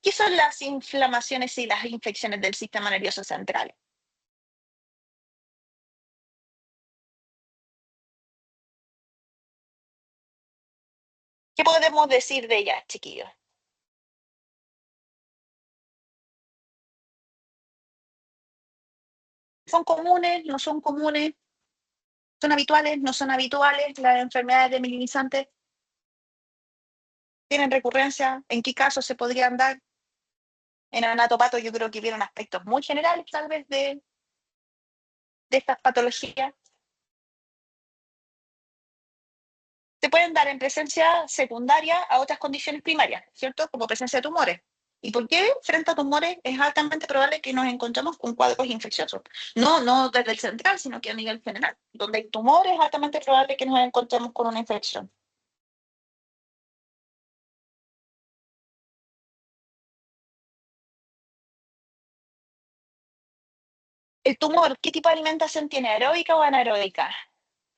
¿Qué son las inflamaciones y las infecciones del sistema nervioso central? ¿Qué podemos decir de ellas, chiquillos? ¿Son comunes? ¿No son comunes? ¿Son habituales? ¿No son habituales? ¿Las enfermedades demielinizantes tienen recurrencia? ¿En qué casos se podrían dar? En anatopato yo creo que vieron aspectos muy generales tal vez de estas patologías. Se pueden dar en presencia secundaria a otras condiciones primarias, ¿cierto? Como presencia de tumores. ¿Y por qué frente a tumores es altamente probable que nos encontremos con cuadros infecciosos? No desde el central, sino que a nivel general. Donde hay tumores es altamente probable que nos encontremos con una infección. El tumor, ¿qué tipo de alimentación tiene? ¿Aeróbica o anaeróbica?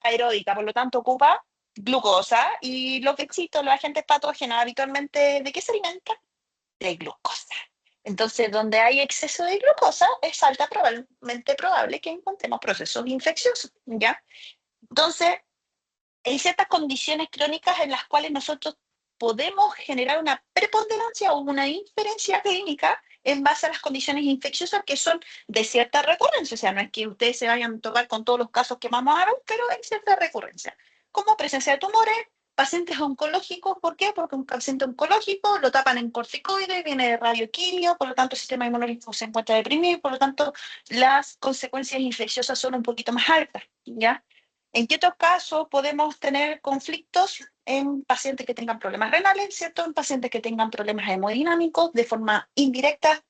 Aeróbica, por lo tanto ocupa glucosa y los vecchitos, los agentes patógenos, habitualmente, ¿de qué se alimentan? De glucosa. Entonces, donde hay exceso de glucosa, es altamente probable que encontremos procesos infecciosos, ¿ya? Entonces, hay ciertas condiciones crónicas en las cuales nosotros podemos generar una preponderancia o una inferencia clínica en base a las condiciones infecciosas que son de cierta recurrencia. O sea, no es que ustedes se vayan a tocar con todos los casos que vamos a ver, pero hay cierta recurrencia. Como presencia de tumores, pacientes oncológicos, ¿por qué? Porque un paciente oncológico lo tapan en corticoides, viene de radioquimio, por lo tanto el sistema inmunológico se encuentra deprimido y por lo tanto las consecuencias infecciosas son un poquito más altas, ¿ya? ¿En qué otro caso podemos tener conflictos en pacientes que tengan problemas renales, ¿cierto? En pacientes que tengan problemas hemodinámicos de forma indirecta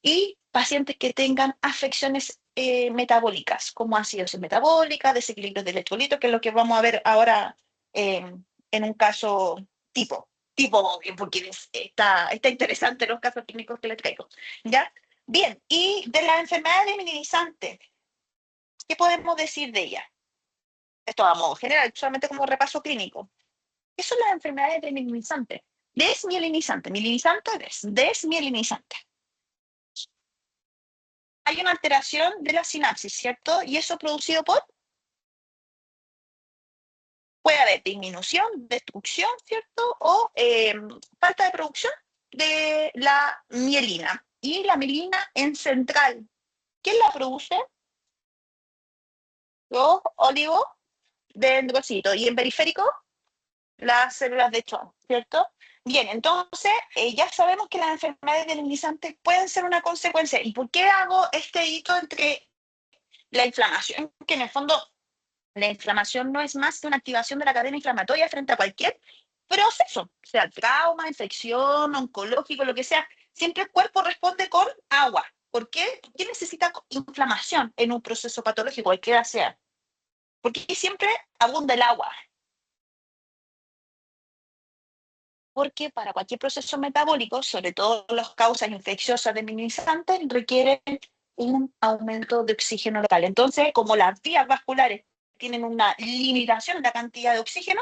y pacientes que tengan afecciones metabólicas, como acidosis metabólica, desequilibrios de electrolitos, que es lo que vamos a ver ahora en un caso tipo, porque está interesante los casos clínicos que les traigo, ¿ya? Bien, y de las enfermedades minimizantes, ¿qué podemos decir de ellas? Esto a modo general, solamente como repaso clínico. ¿Qué son las enfermedades desmielinizantes? Desmielinizante, mielinizante, desmielinizante. Hay una alteración de la sinapsis, ¿cierto? Y eso producido por, puede haber disminución, destrucción, ¿cierto? O falta de producción de la mielina. Y la mielina en central, ¿quién la produce? Los oligodendrocitos. Y en periférico, las células de Schwann, ¿cierto? Bien, entonces ya sabemos que las enfermedades delinquizantes pueden ser una consecuencia. ¿Y por qué hago este hito entre la inflamación? Que en el fondo la inflamación no es más que una activación de la cadena inflamatoria frente a cualquier proceso, sea trauma, infección, oncológico, lo que sea. Siempre el cuerpo responde con agua. ¿Por qué? ¿Por qué necesita inflamación en un proceso patológico, cualquiera sea? Porque siempre abunda el agua. Porque para cualquier proceso metabólico, sobre todo las causas infecciosas de minimizantes, requieren un aumento de oxígeno local. Entonces, como las vías vasculares tienen una limitación en la cantidad de oxígeno,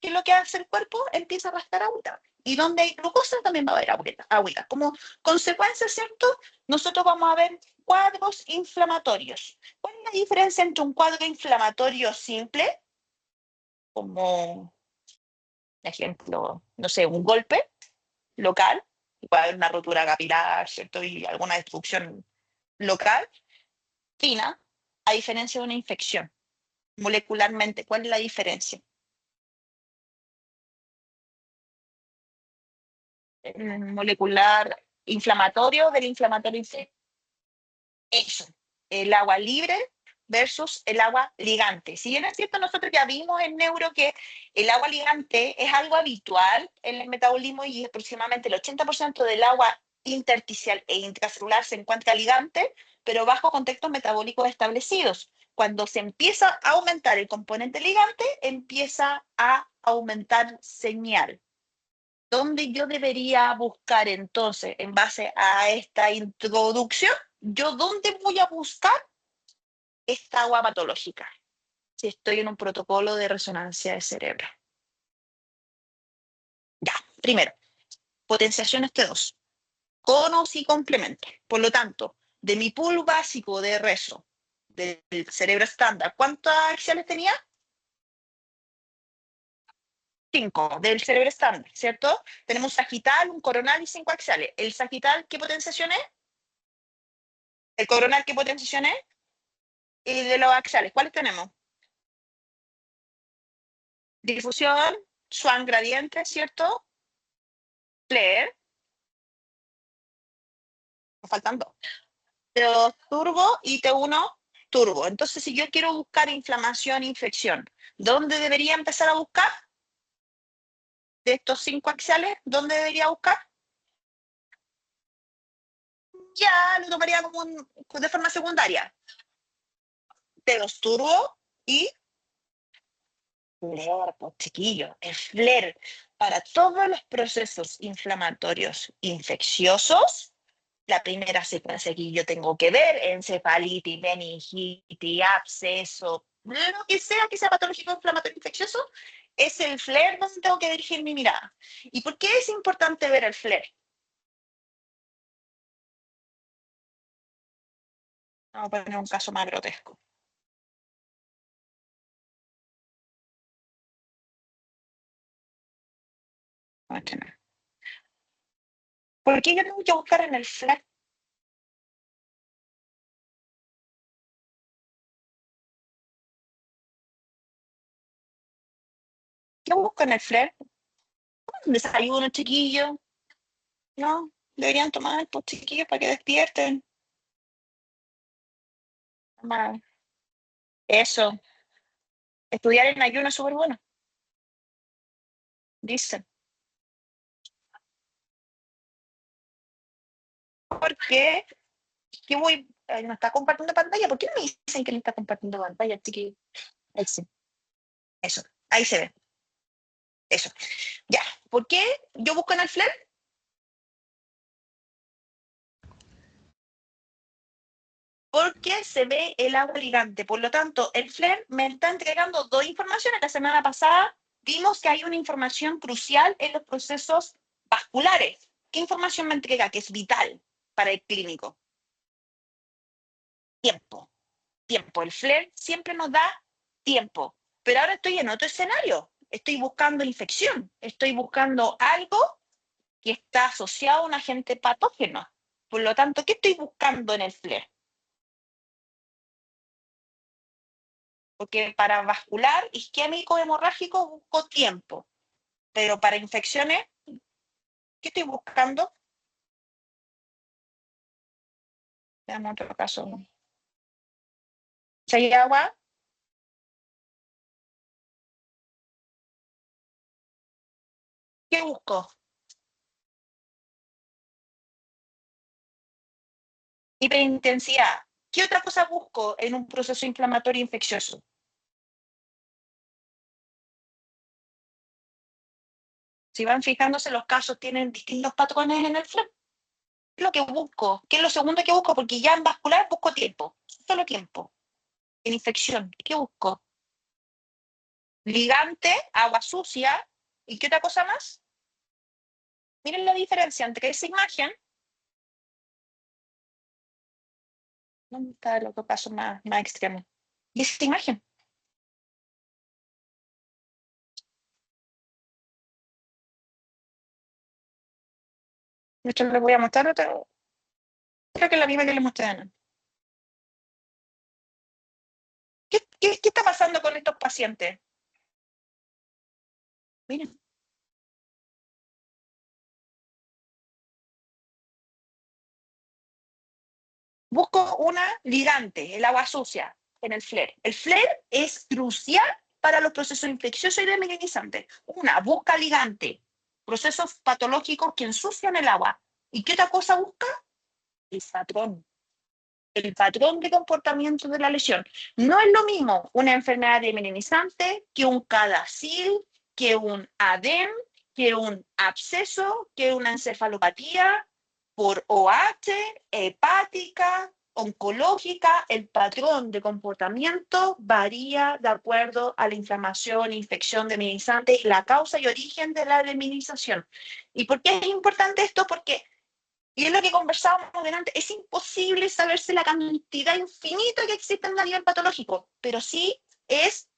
¿qué es lo que hace el cuerpo? Empieza a arrastrar agüita. Y donde hay glucosa también va a haber agüita. Como consecuencia, ¿cierto? Nosotros vamos a ver cuadros inflamatorios. ¿Cuál es la diferencia entre un cuadro inflamatorio simple, como ejemplo, no sé, un golpe, local, puede haber una rotura capilar, ¿cierto? Y alguna destrucción local, fina, a diferencia de una infección? Molecularmente, ¿cuál es la diferencia? Molecular inflamatorio del inflamatorio infecto. Eso, el agua libre versus el agua ligante. Si bien es cierto, nosotros ya vimos en neuro que el agua ligante es algo habitual en el metabolismo y aproximadamente el 80% del agua intersticial e intracelular se encuentra ligante, pero bajo contextos metabólicos establecidos. Cuando se empieza a aumentar el componente ligante, empieza a aumentar señal. ¿Dónde yo debería buscar entonces, en base a esta introducción, yo dónde voy a buscar esta agua patológica? Si estoy en un protocolo de resonancia de cerebro. Ya, primero, potenciación T2. conos y complementos. Por lo tanto, de mi pool básico de rezo del cerebro estándar, ¿cuántos axiales tenía? 5 del cerebro estándar, ¿cierto? Tenemos un sagital, un coronal y 5 axiales. ¿El sagital qué potenciación es? ¿El coronal qué potenciación es? Y de los axiales, ¿cuáles tenemos? Difusión, Swan gradiente, ¿cierto? Flare, nos faltan dos. T2 turbo y T1 turbo. Entonces, si yo quiero buscar inflamación, infección, ¿dónde debería empezar a buscar? De estos 5 axiales, ¿dónde debería buscar? Ya lo tomaría como de forma secundaria. T2 turbo y flare, pues chiquillo, el flare para todos los procesos inflamatorios infecciosos. La primera secuencia que yo tengo que ver, encefalitis, meningitis, absceso, lo que sea patológico inflamatorio infeccioso, es el flare donde tengo que dirigir mi mirada. ¿Y por qué es importante ver el flare? Vamos a poner un caso más grotesco. ¿Por qué yo tengo que buscar en el flare? ¿Qué busco en el flare? Un desayuno, chiquillo. No, deberían tomar, pues chiquillos, para que despierten. Eso, estudiar en ayuno es súper bueno, dicen. Porque ¿qué voy? ¿No está compartiendo pantalla? ¿Por qué no me dicen que no está compartiendo pantalla, chiquillo? Ahí sí, eso, ahí se ve, eso. Ya, ¿por qué yo busco en el flare? Porque se ve el agua ligante. Por lo tanto, el flare me está entregando dos informaciones. La semana pasada vimos que hay una información crucial en los procesos vasculares. ¿Qué información me entrega? Que es vital para el clínico. Tiempo, tiempo. El flare siempre nos da tiempo. Pero ahora estoy en otro escenario. Estoy buscando infección. Estoy buscando algo que está asociado a un agente patógeno. Por lo tanto, ¿qué estoy buscando en el flare? Porque para vascular, isquémico, hemorrágico, busco tiempo. Pero para infecciones, ¿qué estoy buscando? En otro caso. Si hay agua, ¿qué busco? Hiperintensidad. ¿Qué otra cosa busco en un proceso inflamatorio infeccioso? Si van fijándose, los casos tienen distintos patrones en el flare. ¿Qué es lo que busco? ¿Qué es lo segundo que busco? Porque ya en vascular busco tiempo, solo tiempo. En infección, ¿qué busco? Ligante, agua sucia, ¿y qué otra cosa más? Miren la diferencia entre esa imagen, ¿dónde está lo que pasó más extremo? Y esa imagen. De hecho, les voy a mostrar otra, creo que es la misma que les mostré antes. ¿Qué está pasando con estos pacientes? Miren, busco una ligante, el agua sucia, en el flare. El flare es crucial para los procesos infecciosos y desmineralizantes. Una, busca ligante, procesos patológicos que ensucian el agua. ¿Y qué otra cosa busca? El patrón de comportamiento de la lesión. No es lo mismo una enfermedad desmineralizante que un cadacil, que un ADEM, que un absceso, que una encefalopatía por OH, hepática, oncológica. El patrón de comportamiento varía de acuerdo a la inflamación, infección desmineralizante, la causa y origen de la desmineralización. ¿Y por qué es importante esto? Porque Y es lo que conversábamos delante, es imposible saberse la cantidad infinita que existe a nivel patológico, pero sí es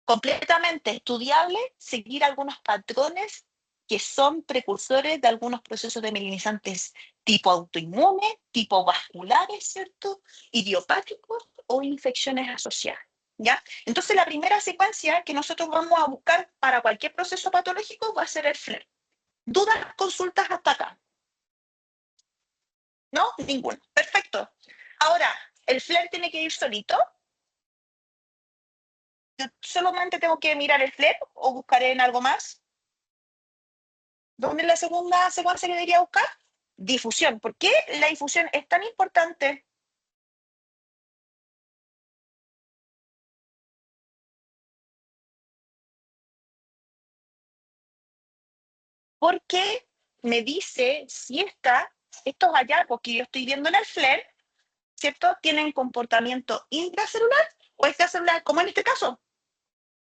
completamente estudiable seguir algunos patrones que son precursores de algunos procesos de melinizantes tipo autoinmune, tipo vasculares, ¿cierto? Idiopáticos o infecciones asociadas. ¿Ya? Entonces, la primera secuencia que nosotros vamos a buscar para cualquier proceso patológico va a ser el FLAIR. ¿Dudas, consultas hasta acá? ¿No? Ninguna. Perfecto. Ahora, ¿el FLAIR tiene que ir solito? ¿Yo solamente tengo que mirar el FLAIR o buscaré en algo más? ¿Dónde es la segunda secuencia que debería buscar? Difusión. ¿Por qué la difusión es tan importante? Porque me dice si estos hallazgos que yo estoy viendo en el FLAIR, ¿cierto? Tienen comportamiento intracelular o extracelular, como en este caso.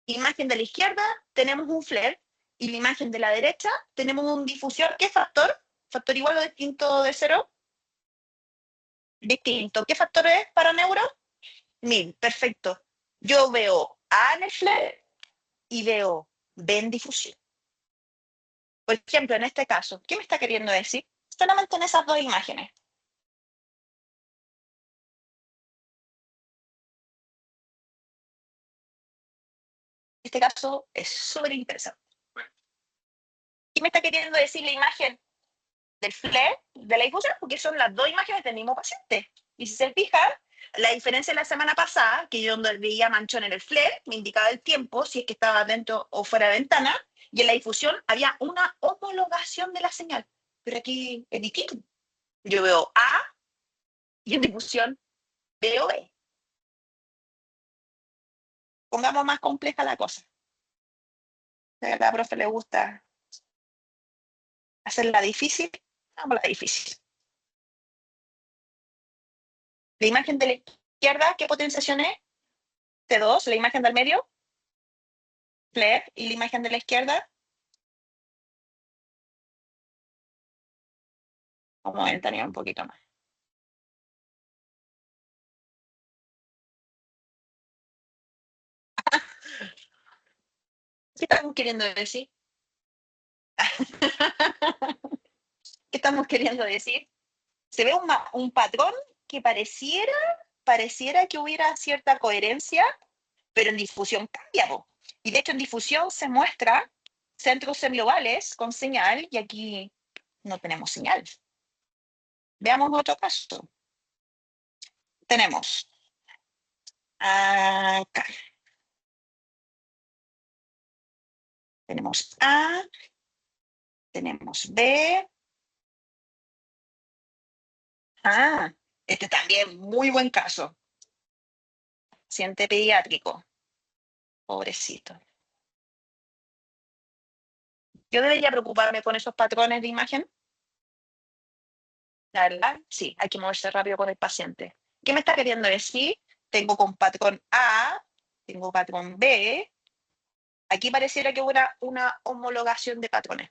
Imagen de la izquierda tenemos un FLAIR y la imagen de la derecha tenemos un difusión. ¿Qué factor? ¿Factor igual o distinto de cero? Distinto. ¿Qué factor es para neuro? 1000. Perfecto. Yo veo A en el FLAIR y veo B en difusión. Por ejemplo, en este caso, ¿qué me está queriendo decir? Solamente en esas dos imágenes. Este caso es súper interesante. ¿Qué me está queriendo decir la imagen del FLAIR, de la difusión? Porque son las dos imágenes del mismo paciente. Y si se fijan, la diferencia de la semana pasada, que yo veía manchón en el FLAIR, me indicaba el tiempo, si es que estaba dentro o fuera de ventana, y en la difusión había una homologación de la señal. Pero aquí es distinto. Yo veo A y en difusión veo B. Pongamos más compleja la cosa. A la profe le gusta hacerla difícil, hagámosla difícil. La imagen de la izquierda, ¿qué potenciación es? T2, la imagen del medio, FLAIR, y la imagen de la izquierda, vamos a ventanear un poquito más. ¿Qué estamos queriendo decir? ¿Qué estamos queriendo decir? Se ve un patrón que pareciera que hubiera cierta coherencia, pero en difusión cambia. Po. Y de hecho en difusión se muestra centros semiovales con señal y aquí no tenemos señal. Veamos otro caso. Tenemos acá, tenemos A, tenemos B. Ah, este también muy buen caso. Paciente pediátrico, pobrecito. Yo debería preocuparme con esos patrones de imagen. La verdad, sí, hay que moverse rápido con el paciente. ¿Qué me está queriendo decir? Tengo con patrón A, tengo patrón B. Aquí pareciera que hubiera una homologación de patrones.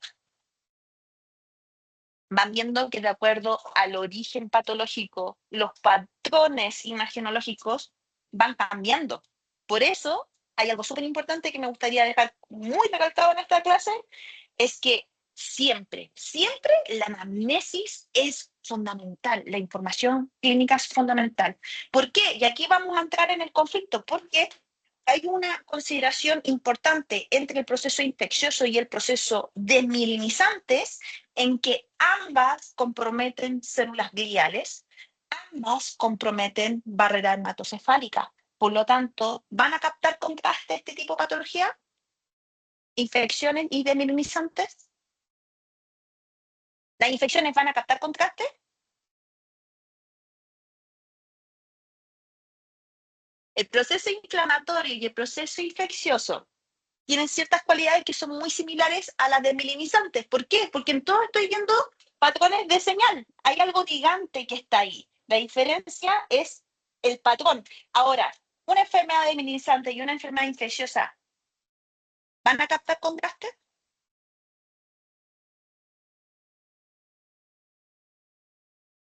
Van viendo que de acuerdo al origen patológico, los patrones imagenológicos van cambiando. Por eso, hay algo súper importante que me gustaría dejar muy recalcado en esta clase, es que siempre la anamnesis es fundamental, la información clínica es fundamental. ¿Por qué? Y aquí vamos a entrar en el conflicto, porque hay una consideración importante entre el proceso infeccioso y el proceso desmielinizantes en que ambas comprometen células gliales, ambas comprometen barrera hematocefálica. Por lo tanto, ¿van a captar contraste este tipo de patología? ¿Infecciones y desmielinizantes? ¿Las infecciones van a captar contraste? El proceso inflamatorio y el proceso infeccioso tienen ciertas cualidades que son muy similares a las de melinizantes. ¿Por qué? Porque en todo estoy viendo patrones de señal. Hay algo gigante que está ahí. La diferencia es el patrón. Ahora, una enfermedad de melinizante y una enfermedad infecciosa, ¿van a captar contraste?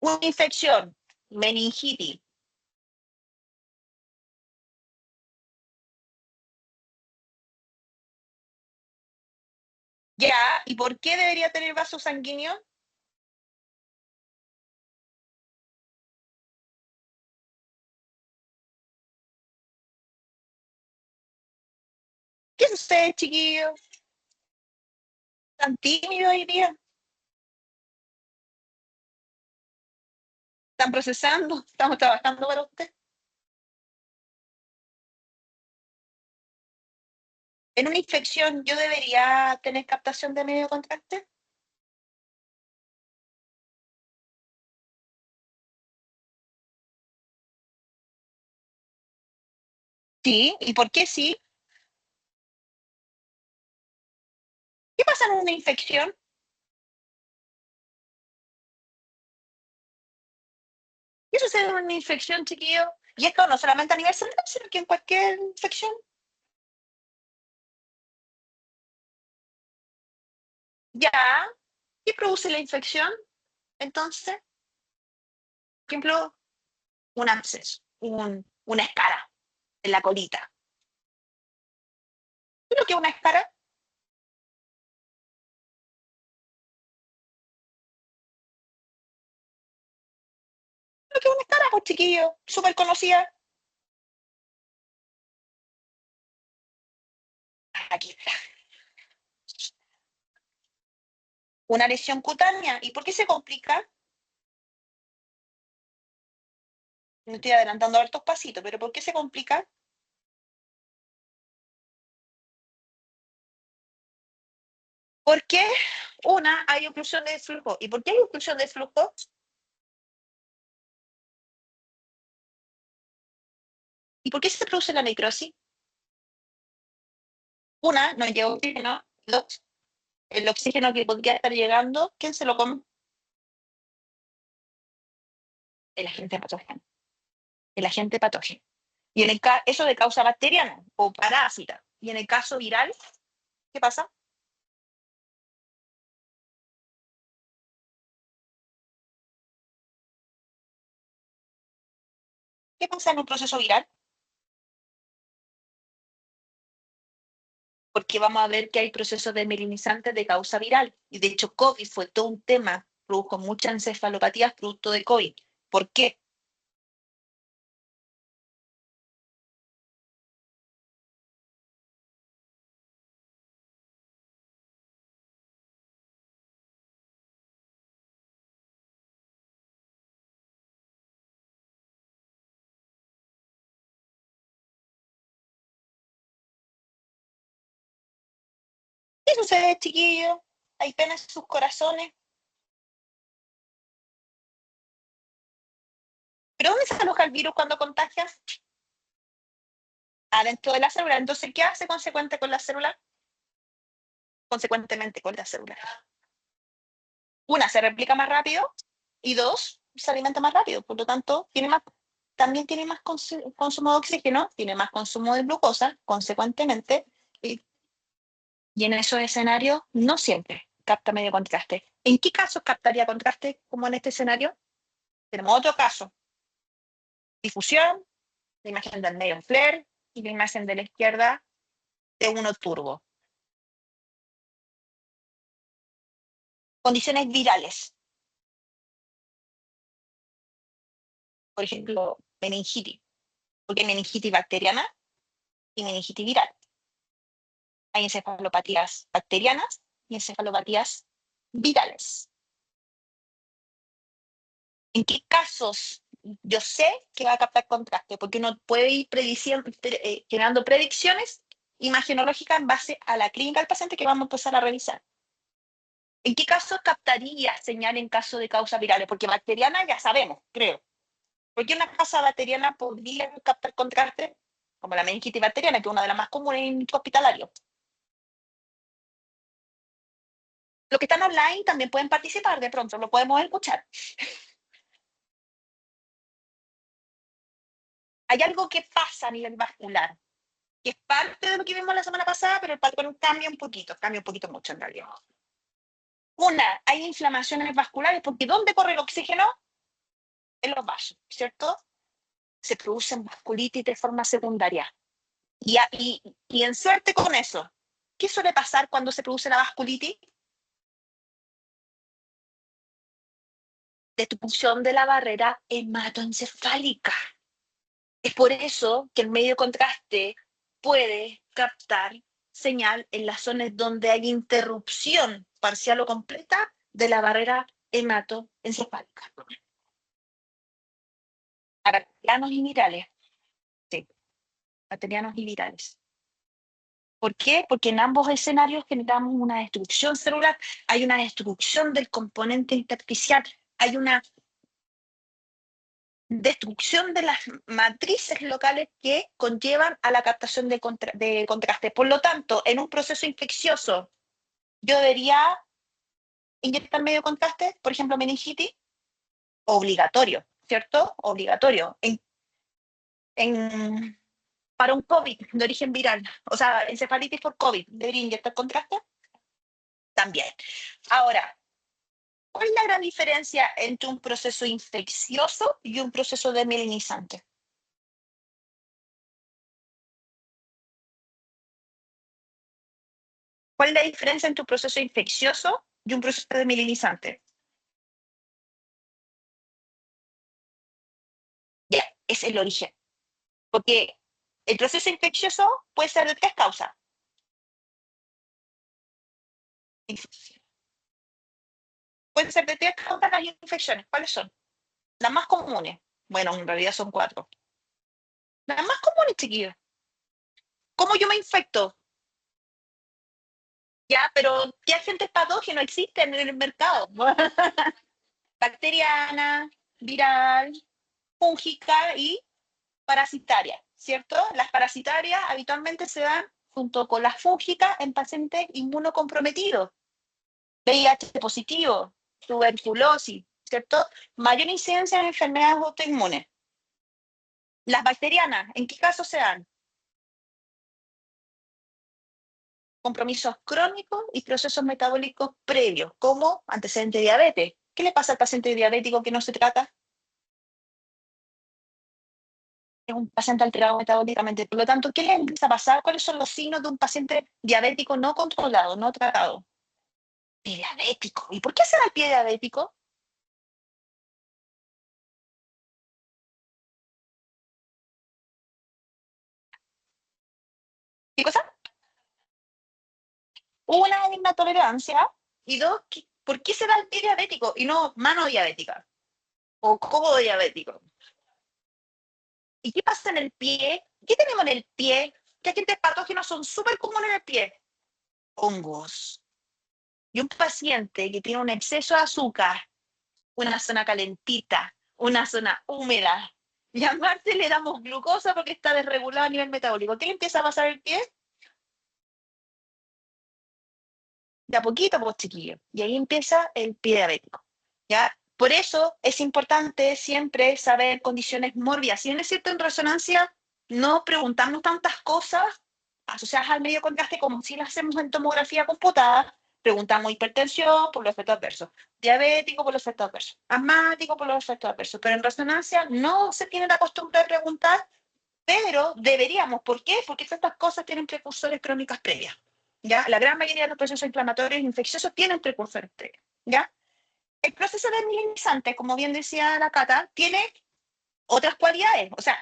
Una infección, meningitis. Ya, ¿y por qué debería tener vaso sanguíneo? ¿Qué sucede, chiquillos? ¿Tan tímido hoy día? ¿Están procesando? ¿Estamos trabajando para usted? En una infección, ¿yo debería tener captación de medio contraste? Sí, ¿y por qué sí? ¿Qué pasa en una infección? ¿Qué sucede en una infección, chiquillo? Y esto no solamente a nivel central, sino que en cualquier infección. Ya, ¿qué produce la infección? Entonces, por ejemplo, un absceso, una escara en la colita. ¿Qué que es una escara? ¿Qué que es una escara, pues chiquillo? Súper conocida. Aquí está. Una lesión cutánea. ¿Y por qué se complica? Me estoy adelantando hartos pasitos, pero ¿por qué se complica? Porque una, hay oclusión de flujo. ¿Y por qué hay oclusión de flujo? ¿Y por qué se produce la necrosis? Una, no llega oxígeno. Dos, el oxígeno que podría estar llegando, ¿quién se lo come? El agente patógeno. El agente patógeno. Y en eso de causa bacteriana o parásita. Y en el caso viral, ¿qué pasa? ¿Qué pasa en un proceso viral? Porque vamos a ver que hay procesos desmielinizantes de causa viral. Y de hecho, COVID fue todo un tema, produjo muchas encefalopatías producto de COVID. ¿Por qué? ¿Qué sucede, chiquillos? Hay penas en sus corazones. ¿Pero dónde se aloja el virus cuando contagias? Adentro de la célula. Entonces, ¿qué hace consecuente con la célula? Consecuentemente con la célula. Una, se replica más rápido y dos, se alimenta más rápido. Por lo tanto, también tiene más consumo de oxígeno, tiene más consumo de glucosa, consecuentemente, y, y en esos escenarios no siempre capta medio contraste. ¿En qué casos captaría contraste como en este escenario? Tenemos otro caso, difusión, la imagen del medio en flare y la imagen de la izquierda de uno turbo. Condiciones virales, por ejemplo, meningitis, porque hay meningitis bacteriana y meningitis viral. Hay encefalopatías bacterianas y encefalopatías virales. ¿En qué casos yo sé que va a captar contraste? Porque uno puede ir generando predicciones imagenológicas en base a la clínica del paciente que vamos a empezar a revisar. ¿En qué casos captaría señal en caso de causas virales? Porque bacteriana ya sabemos, creo. ¿Por qué una causa bacteriana podría captar contraste? Como la meningitis bacteriana, que es una de las más comunes en hospitalarios. Los que están online también pueden participar de pronto, lo podemos escuchar. Hay algo que pasa a nivel vascular, que es parte de lo que vimos la semana pasada, pero el patrón cambia un poquito mucho en realidad. Una, hay inflamaciones vasculares, porque ¿dónde corre el oxígeno? en los vasos, ¿cierto? Se producen vasculitis de forma secundaria. Y en suerte con eso, ¿qué suele pasar cuando se produce la vasculitis? Destrucción de la barrera hematoencefálica. Es por eso que el medio de contraste puede captar señal en las zonas donde hay interrupción parcial o completa de la barrera hematoencefálica. Bacterianos y virales. Sí, bacterianos y virales. ¿Por qué? Porque en ambos escenarios generamos una destrucción celular, hay una destrucción del componente intersticial, hay una destrucción de las matrices locales que conllevan a la captación de contraste. Por lo tanto, en un proceso infeccioso, yo debería inyectar medio contraste, por ejemplo, meningitis, obligatorio, ¿cierto? Obligatorio. En, para un COVID de origen viral, o sea, encefalitis por COVID, ¿debería inyectar contraste? También. Ahora, ¿cuál es la gran diferencia entre un proceso infeccioso y un proceso desmielinizante? ¿Cuál es la diferencia entre un proceso infeccioso y un proceso desmielinizante? Ya, es el origen. Porque el proceso infeccioso puede ser de tres causas. Pueden ser de tres causas las infecciones. ¿Cuáles son? Las más comunes. Bueno, en realidad son cuatro. Las más comunes, chiquillos. ¿Cómo yo me infecto? Ya, pero ¿qué agentes patógenos existen en el mercado? Bacteriana, viral, fúngica y parasitaria, ¿cierto? Las parasitarias habitualmente se dan junto con las fúngicas en pacientes inmunocomprometidos, VIH positivo, tuberculosis, ¿cierto? Mayor incidencia en enfermedades autoinmunes. Las bacterianas, ¿en qué casos se dan? Compromisos crónicos y procesos metabólicos previos, como antecedente de diabetes. ¿Qué le pasa al paciente diabético que no se trata? Es un paciente alterado metabólicamente. Por lo tanto, ¿qué le empieza a pasar? ¿Cuáles son los signos de un paciente diabético no controlado, no tratado? Pie diabético. ¿Y por qué se da el pie diabético? ¿Qué cosa? Una, hay una tolerancia. Y dos, ¿por qué se da el pie diabético y no mano diabética? O codo diabético. ¿Y qué pasa en el pie? ¿Qué tenemos en el pie? ¿Qué agentes patógenos son súper comunes en el pie? Hongos. Y un paciente que tiene un exceso de azúcar, una zona calentita, una zona húmeda, y aparte le damos glucosa porque está desregulado a nivel metabólico. ¿Qué le empieza a pasar el pie? De a poquito, pues chiquillo. Y ahí empieza el pie diabético. ¿Ya? Por eso es importante siempre saber condiciones mórbidas. Si bien es cierto, en resonancia no preguntamos tantas cosas asociadas al medio contraste como si las hacemos en tomografía computada. Preguntamos hipertensión por los efectos adversos, diabético por los efectos adversos, asmático por los efectos adversos. Pero en resonancia no se tiene la costumbre de preguntar, pero deberíamos. ¿Por qué? Porque estas cosas tienen precursores crónicas previas. ¿Ya? La gran mayoría de los procesos inflamatorios infecciosos tienen precursores previos. ¿Ya? El proceso desmielinizante, como bien decía la Cata, tiene otras cualidades. O sea,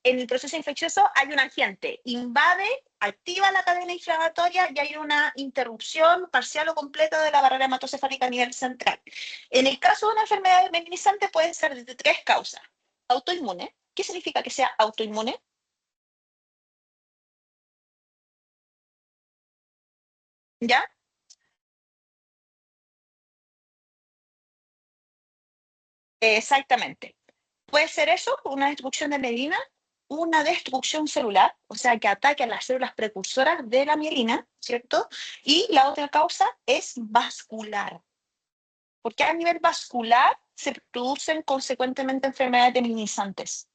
en el proceso infeccioso hay un agente, invade, activa la cadena inflamatoria y hay una interrupción parcial o completa de la barrera hematocefálica a nivel central. En el caso de una enfermedad desmielinizante puede ser de tres causas. Autoinmune. ¿Qué significa que sea autoinmune? ¿Ya? Exactamente. Puede ser eso, una destrucción de mielina, una destrucción celular, o sea, que ataque a las células precursoras de la mielina, ¿cierto? Y la otra causa es vascular, porque a nivel vascular se producen consecuentemente enfermedades deminizantes.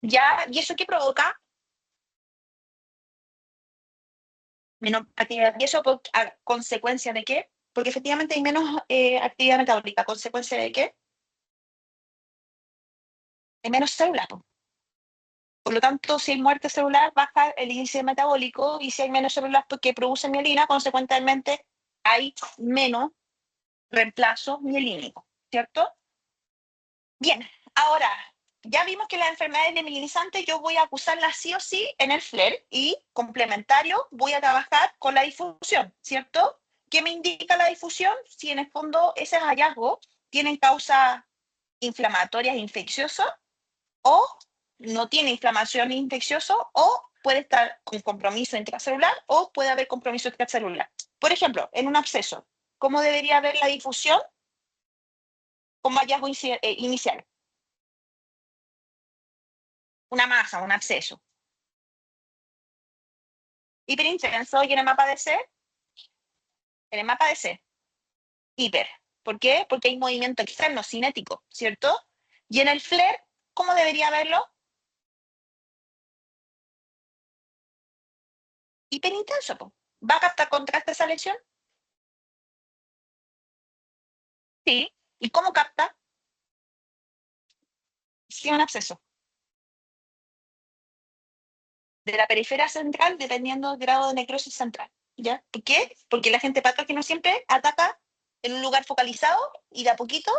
¿Ya? ¿Y eso qué provoca? ¿Y eso a consecuencia de qué? Porque efectivamente hay menos actividad metabólica. ¿Consecuencia de qué? Hay menos células. Por lo tanto, si hay muerte celular, baja el índice metabólico y si hay menos células que producen mielina, consecuentemente hay menos reemplazo mielínico, ¿cierto? Bien, ahora, ya vimos que las enfermedades demielinizantes yo voy a acusarlas sí o sí en el FLAIR y complementario voy a trabajar con la difusión, ¿cierto? ¿Qué me indica la difusión? Si en el fondo esos hallazgos tienen causas inflamatorias infecciosas o no tiene inflamación infecciosa o puede estar con compromiso intracelular o puede haber compromiso extracelular. Por ejemplo, en un absceso, ¿cómo debería haber la difusión como hallazgo inicial? Una masa, un absceso. Hiperintenso y en el mapa de C, en el mapa de C, hiper. ¿Por qué? Porque hay movimiento externo, cinético, ¿cierto? Y en el FLAIR, ¿cómo debería verlo? Hiperintenso. ¿Va a captar contraste esa lesión? Sí. ¿Y cómo capta? Sí, un absceso. De la periferia central, dependiendo del grado de necrosis central. ¿Ya? ¿Por qué? Porque el agente patógeno siempre ataca en un lugar focalizado y de a poquito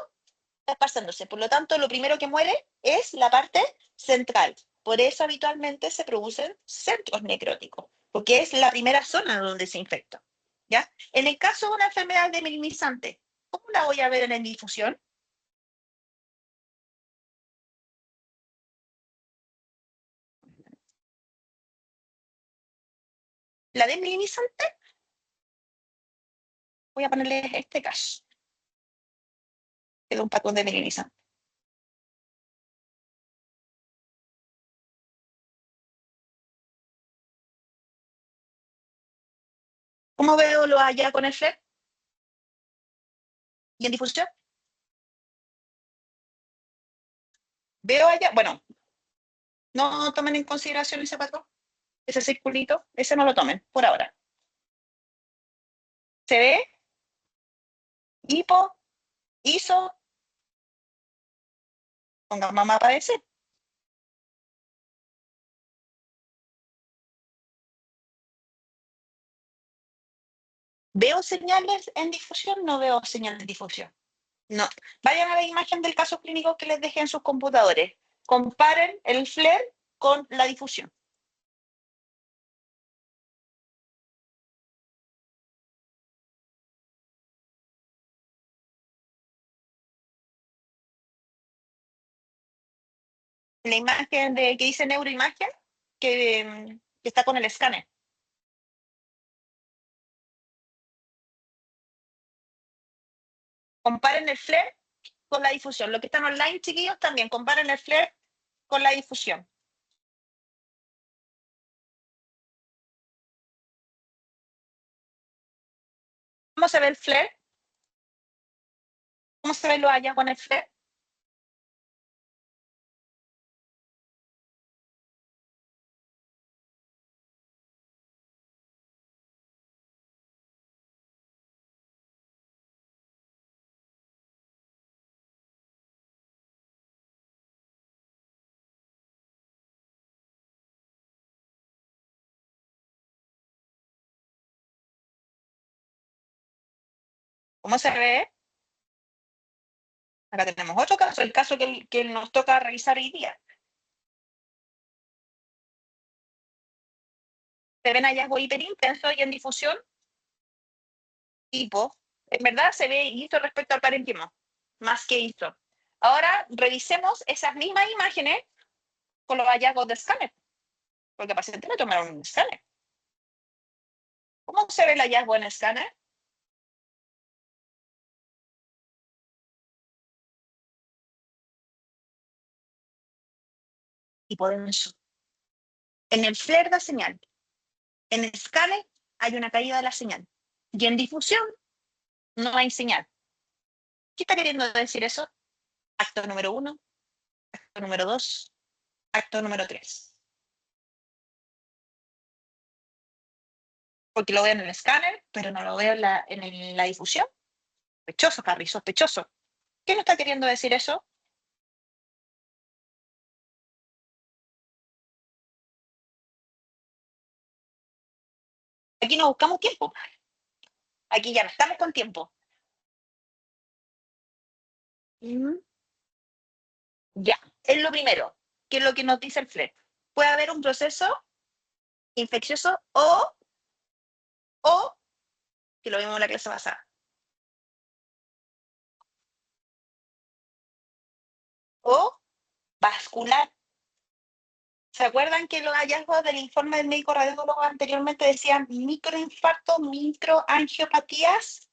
está esparciéndose. Por lo tanto, lo primero que muere es la parte central. Por eso habitualmente se producen centros necróticos, porque es la primera zona donde se infecta. ¿Ya? En el caso de una enfermedad demielinizante, ¿cómo la voy a ver en la difusión? La demielinizante, voy a ponerle este caso, que es un patrón demielinizante. ¿Cómo veo lo allá con el FLEP y en difusión? Veo allá, bueno, no tomen en consideración ese patrón, ese circulito, ese no lo tomen por ahora. Se ve hipo, iso, ponga mamá aparece. ¿Veo señales en difusión? No veo señales de difusión. No. Vayan a la imagen del caso clínico que les dejé en sus computadores. Comparen el FLAIR con la difusión. La imagen que dice neuroimagen, que está con el escáner. Comparen el FLAIR con la difusión. Los que están online, chiquillos, también comparen el FLAIR con la difusión. ¿Cómo se ve el FLAIR? ¿Cómo se ve lo haya con el FLAIR? ¿Cómo se ve? Acá tenemos otro caso, el caso que nos toca revisar hoy día. Se ven hallazgos hiperintensos y en difusión hipo. En verdad se ve histo respecto al parénquima, más que histo. Ahora revisemos esas mismas imágenes con los hallazgos de escáner, porque al paciente le tomaron un escáner. ¿Cómo se ve el hallazgo en escáner? Hipodenso. En el FLAIR da señal. En el escáner hay una caída de la señal. Y en difusión no hay señal. ¿Qué está queriendo decir eso? Acto número 1, acto número 2, acto número 3. porque lo veo en el escáner, pero no lo veo en la difusión. Sospechoso, Harry, sospechoso. ¿Qué nos está queriendo decir eso? Aquí no buscamos tiempo. Aquí ya no estamos con tiempo. Mm, ya, es lo primero, que es lo que nos dice el FLEP. Puede haber un proceso infeccioso o que lo vimos en la clase pasada, o vascular. ¿Se acuerdan que los hallazgos del informe del médico radiólogo anteriormente decían microinfarto, microangiopatías?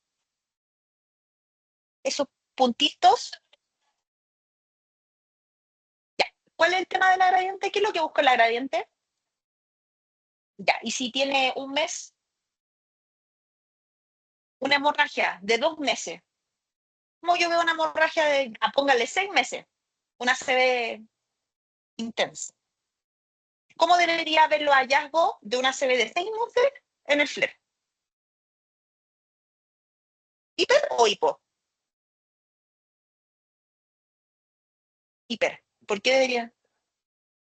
Esos puntitos. Ya. ¿Cuál es el tema de la gradiente? ¿Qué es lo que busca la gradiente? Ya. Y si tiene un mes, una hemorragia de 2 meses. Como yo veo una hemorragia de, póngale 6 meses, una CB intensa. ¿Cómo debería ver los hallazgos de una CB de 6 meses en el FLEP? ¿Hiper o hipo? Hiper. ¿Por qué debería?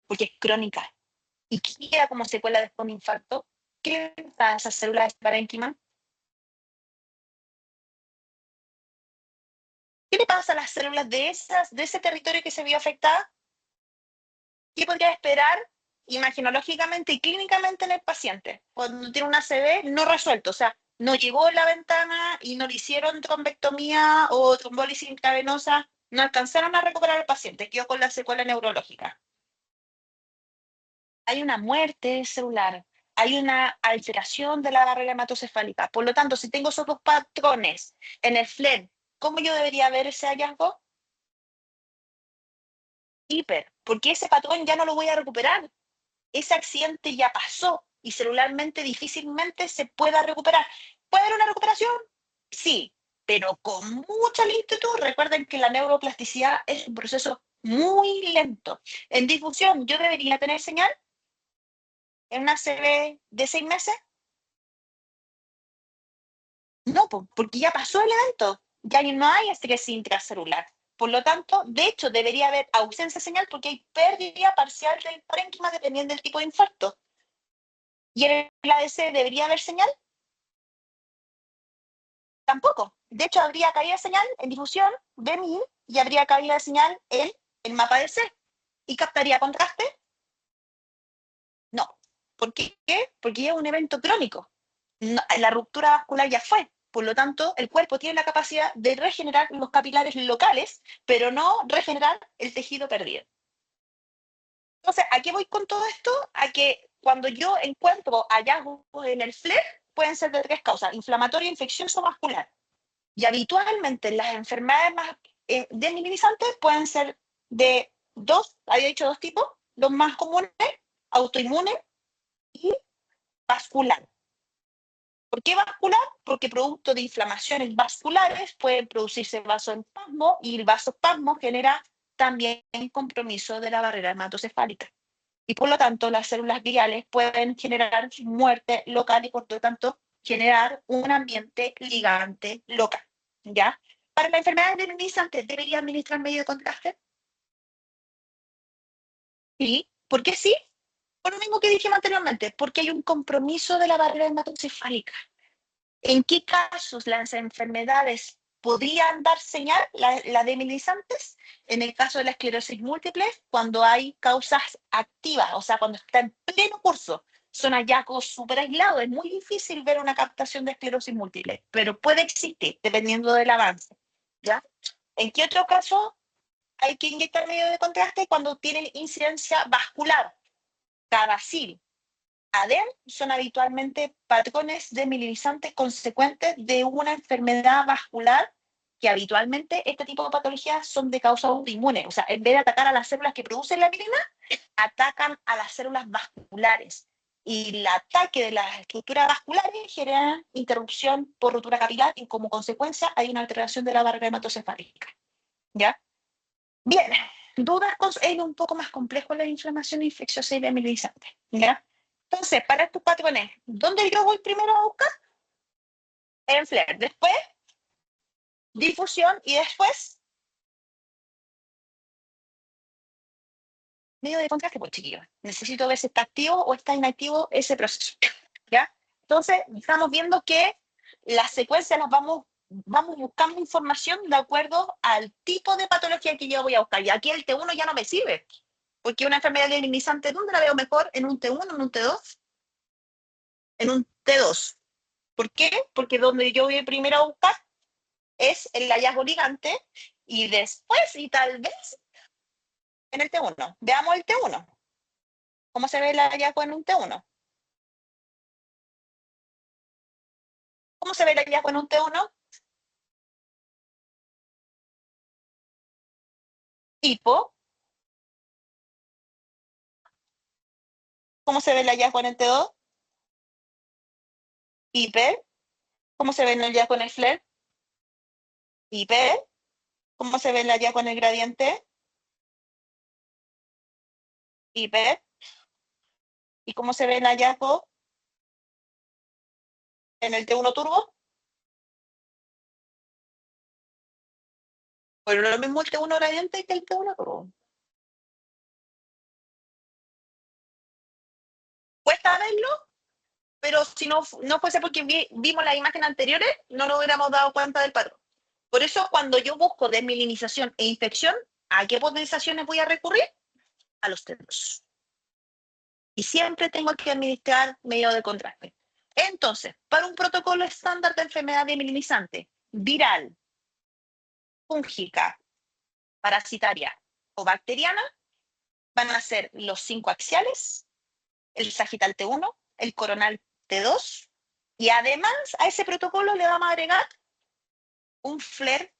Porque es crónica. ¿Y qué queda como secuela después de un infarto? ¿Qué le pasa a esas células de parénquima? ¿Qué le pasa a las células de ese territorio que se vio afectada? ¿Qué podría esperar imaginológicamente y clínicamente en el paciente cuando tiene una CB no resuelto? O sea, no llegó en la ventana y no le hicieron trombectomía o trombólisis intravenosa, no alcanzaron a recuperar al paciente, quedó con la secuela neurológica. Hay una muerte celular, hay una alteración de la barrera hematocefálica. Por lo tanto, si tengo esos dos patrones en el FLEN, ¿cómo yo debería ver ese hallazgo? Hiper, porque ese patrón ya no lo voy a recuperar. Ese accidente ya pasó y celularmente difícilmente se pueda recuperar. ¿Puede haber una recuperación? Sí, pero con mucha lentitud. Recuerden que la neuroplasticidad es un proceso muy lento. En difusión, yo debería tener señal en una CB de 6 meses. No, porque ya pasó el evento, ya no hay estrés intracelular. Por lo tanto, de hecho, debería haber ausencia de señal porque hay pérdida parcial del parénquima dependiendo del tipo de infarto. ¿Y en el ADC debería haber señal? Tampoco. De hecho, habría caída de señal en difusión de MI y habría caída de señal en el mapa de C. ¿Y captaría contraste? No. ¿Por qué? Porque ya es un evento crónico. No, la ruptura vascular ya fue. Por lo tanto, el cuerpo tiene la capacidad de regenerar los capilares locales, pero no regenerar el tejido perdido. Entonces, ¿a qué voy con todo esto? A que cuando yo encuentro hallazgos en el FLER, pueden ser de tres causas: inflamatorio, infeccioso, vascular. Y habitualmente las enfermedades más desminimizantes pueden ser de dos, había dicho dos tipos, los más comunes, autoinmune y vascular. ¿Por qué vascular? Porque producto de inflamaciones vasculares pueden producirse vasoespasmo y el vasoespasmo genera también compromiso de la barrera hematocefálica. Y por lo tanto, las células gliales pueden generar muerte local y por lo tanto generar un ambiente ligante local. ¿Ya? Para la enfermedad desminimizante, ¿debería administrar medio de contraste? Sí. ¿Por qué sí? Por lo mismo que dijimos anteriormente, porque hay un compromiso de la barrera hematocefálica. ¿En qué casos las enfermedades podrían dar señal, las demilizantes? En el caso de la esclerosis múltiple, cuando hay causas activas, o sea, cuando está en pleno curso. Son hallazgos súper aislados, es muy difícil ver una captación de esclerosis múltiple, pero puede existir dependiendo del avance. ¿Ya? ¿En qué otro caso hay que inyectar medio de contraste? Cuando tienen incidencia vascular, Cadacil, ADEM son habitualmente patrones demilitarizantes consecuentes de una enfermedad vascular que habitualmente este tipo de patologías son de causa autoinmune. O sea, en vez de atacar a las células que producen la mielina, atacan a las células vasculares. Y el ataque de las estructuras vasculares genera interrupción por rotura capilar y como consecuencia hay una alteración de la barrera hematocefálica. ¿Ya? Bien, dudas, es un poco más complejo la inflamación infecciosa y demilitarizante. ¿Ya? Entonces, para estos patrones, ¿dónde yo voy primero a buscar? En FLAIR. Después, difusión y después, medio de contraste, pues chiquillos. Necesito ver si está activo o está inactivo ese proceso. ¿Ya? Entonces, estamos viendo que las secuencias las vamos buscando información de acuerdo al tipo de patología que yo voy a buscar. Y aquí el T1 ya no me sirve, porque una enfermedad diagnóstica, ¿dónde la veo mejor? ¿En un T1, en un T2? En un T2. ¿Por qué? Porque donde yo voy primero a buscar es el hallazgo ligante y después, y tal vez, en el T1. Veamos el T1. ¿Cómo se ve el hallazgo en un T1? ¿Cómo se ve el hallazgo en un T1? Hipo. ¿Cómo se ve el hallazgo en el T2? Hiper. ¿Cómo se ve el hallazgo en el FLAIR? Hiper. ¿Cómo se ve el hallazgo en el gradiente? Hiper. ¿Y cómo se ve el hallazgo en el T1 turbo? Pero lo mismo el T1 gradiente que el T1 turbo. Cuesta verlo, pero si no fuese porque vimos las imágenes anteriores, no nos hubiéramos dado cuenta del patrón. Por eso, cuando yo busco desmielinización e infección, ¿a qué potenciaciones voy a recurrir? A los T2. Y siempre tengo que administrar medio de contraste. Entonces, para un protocolo estándar de enfermedad desmielinizante, viral, fúngica, parasitaria o bacteriana, van a ser los 5 axiales, el sagital T1, el coronal T2, y además a ese protocolo le vamos a agregar un FLAIR,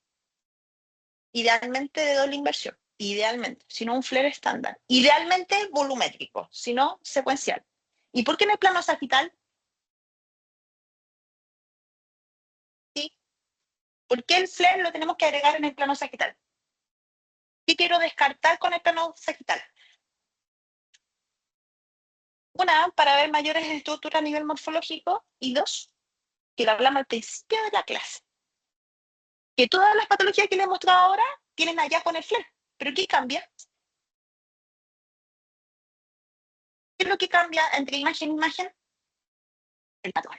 idealmente de doble inversión, idealmente, sino un FLAIR estándar, idealmente volumétrico, sino secuencial. ¿Y por qué en el plano sagital? ¿Sí? ¿Por qué el FLAIR lo tenemos que agregar en el plano sagital? ¿Qué quiero descartar con el plano sagital? Una, para ver mayores estructuras a nivel morfológico, y dos, que lo hablamos al principio de la clase, que todas las patologías que les he mostrado ahora tienen allá con el FLAIR. ¿Pero qué cambia? ¿Qué es lo que cambia entre imagen e imagen? El patrón.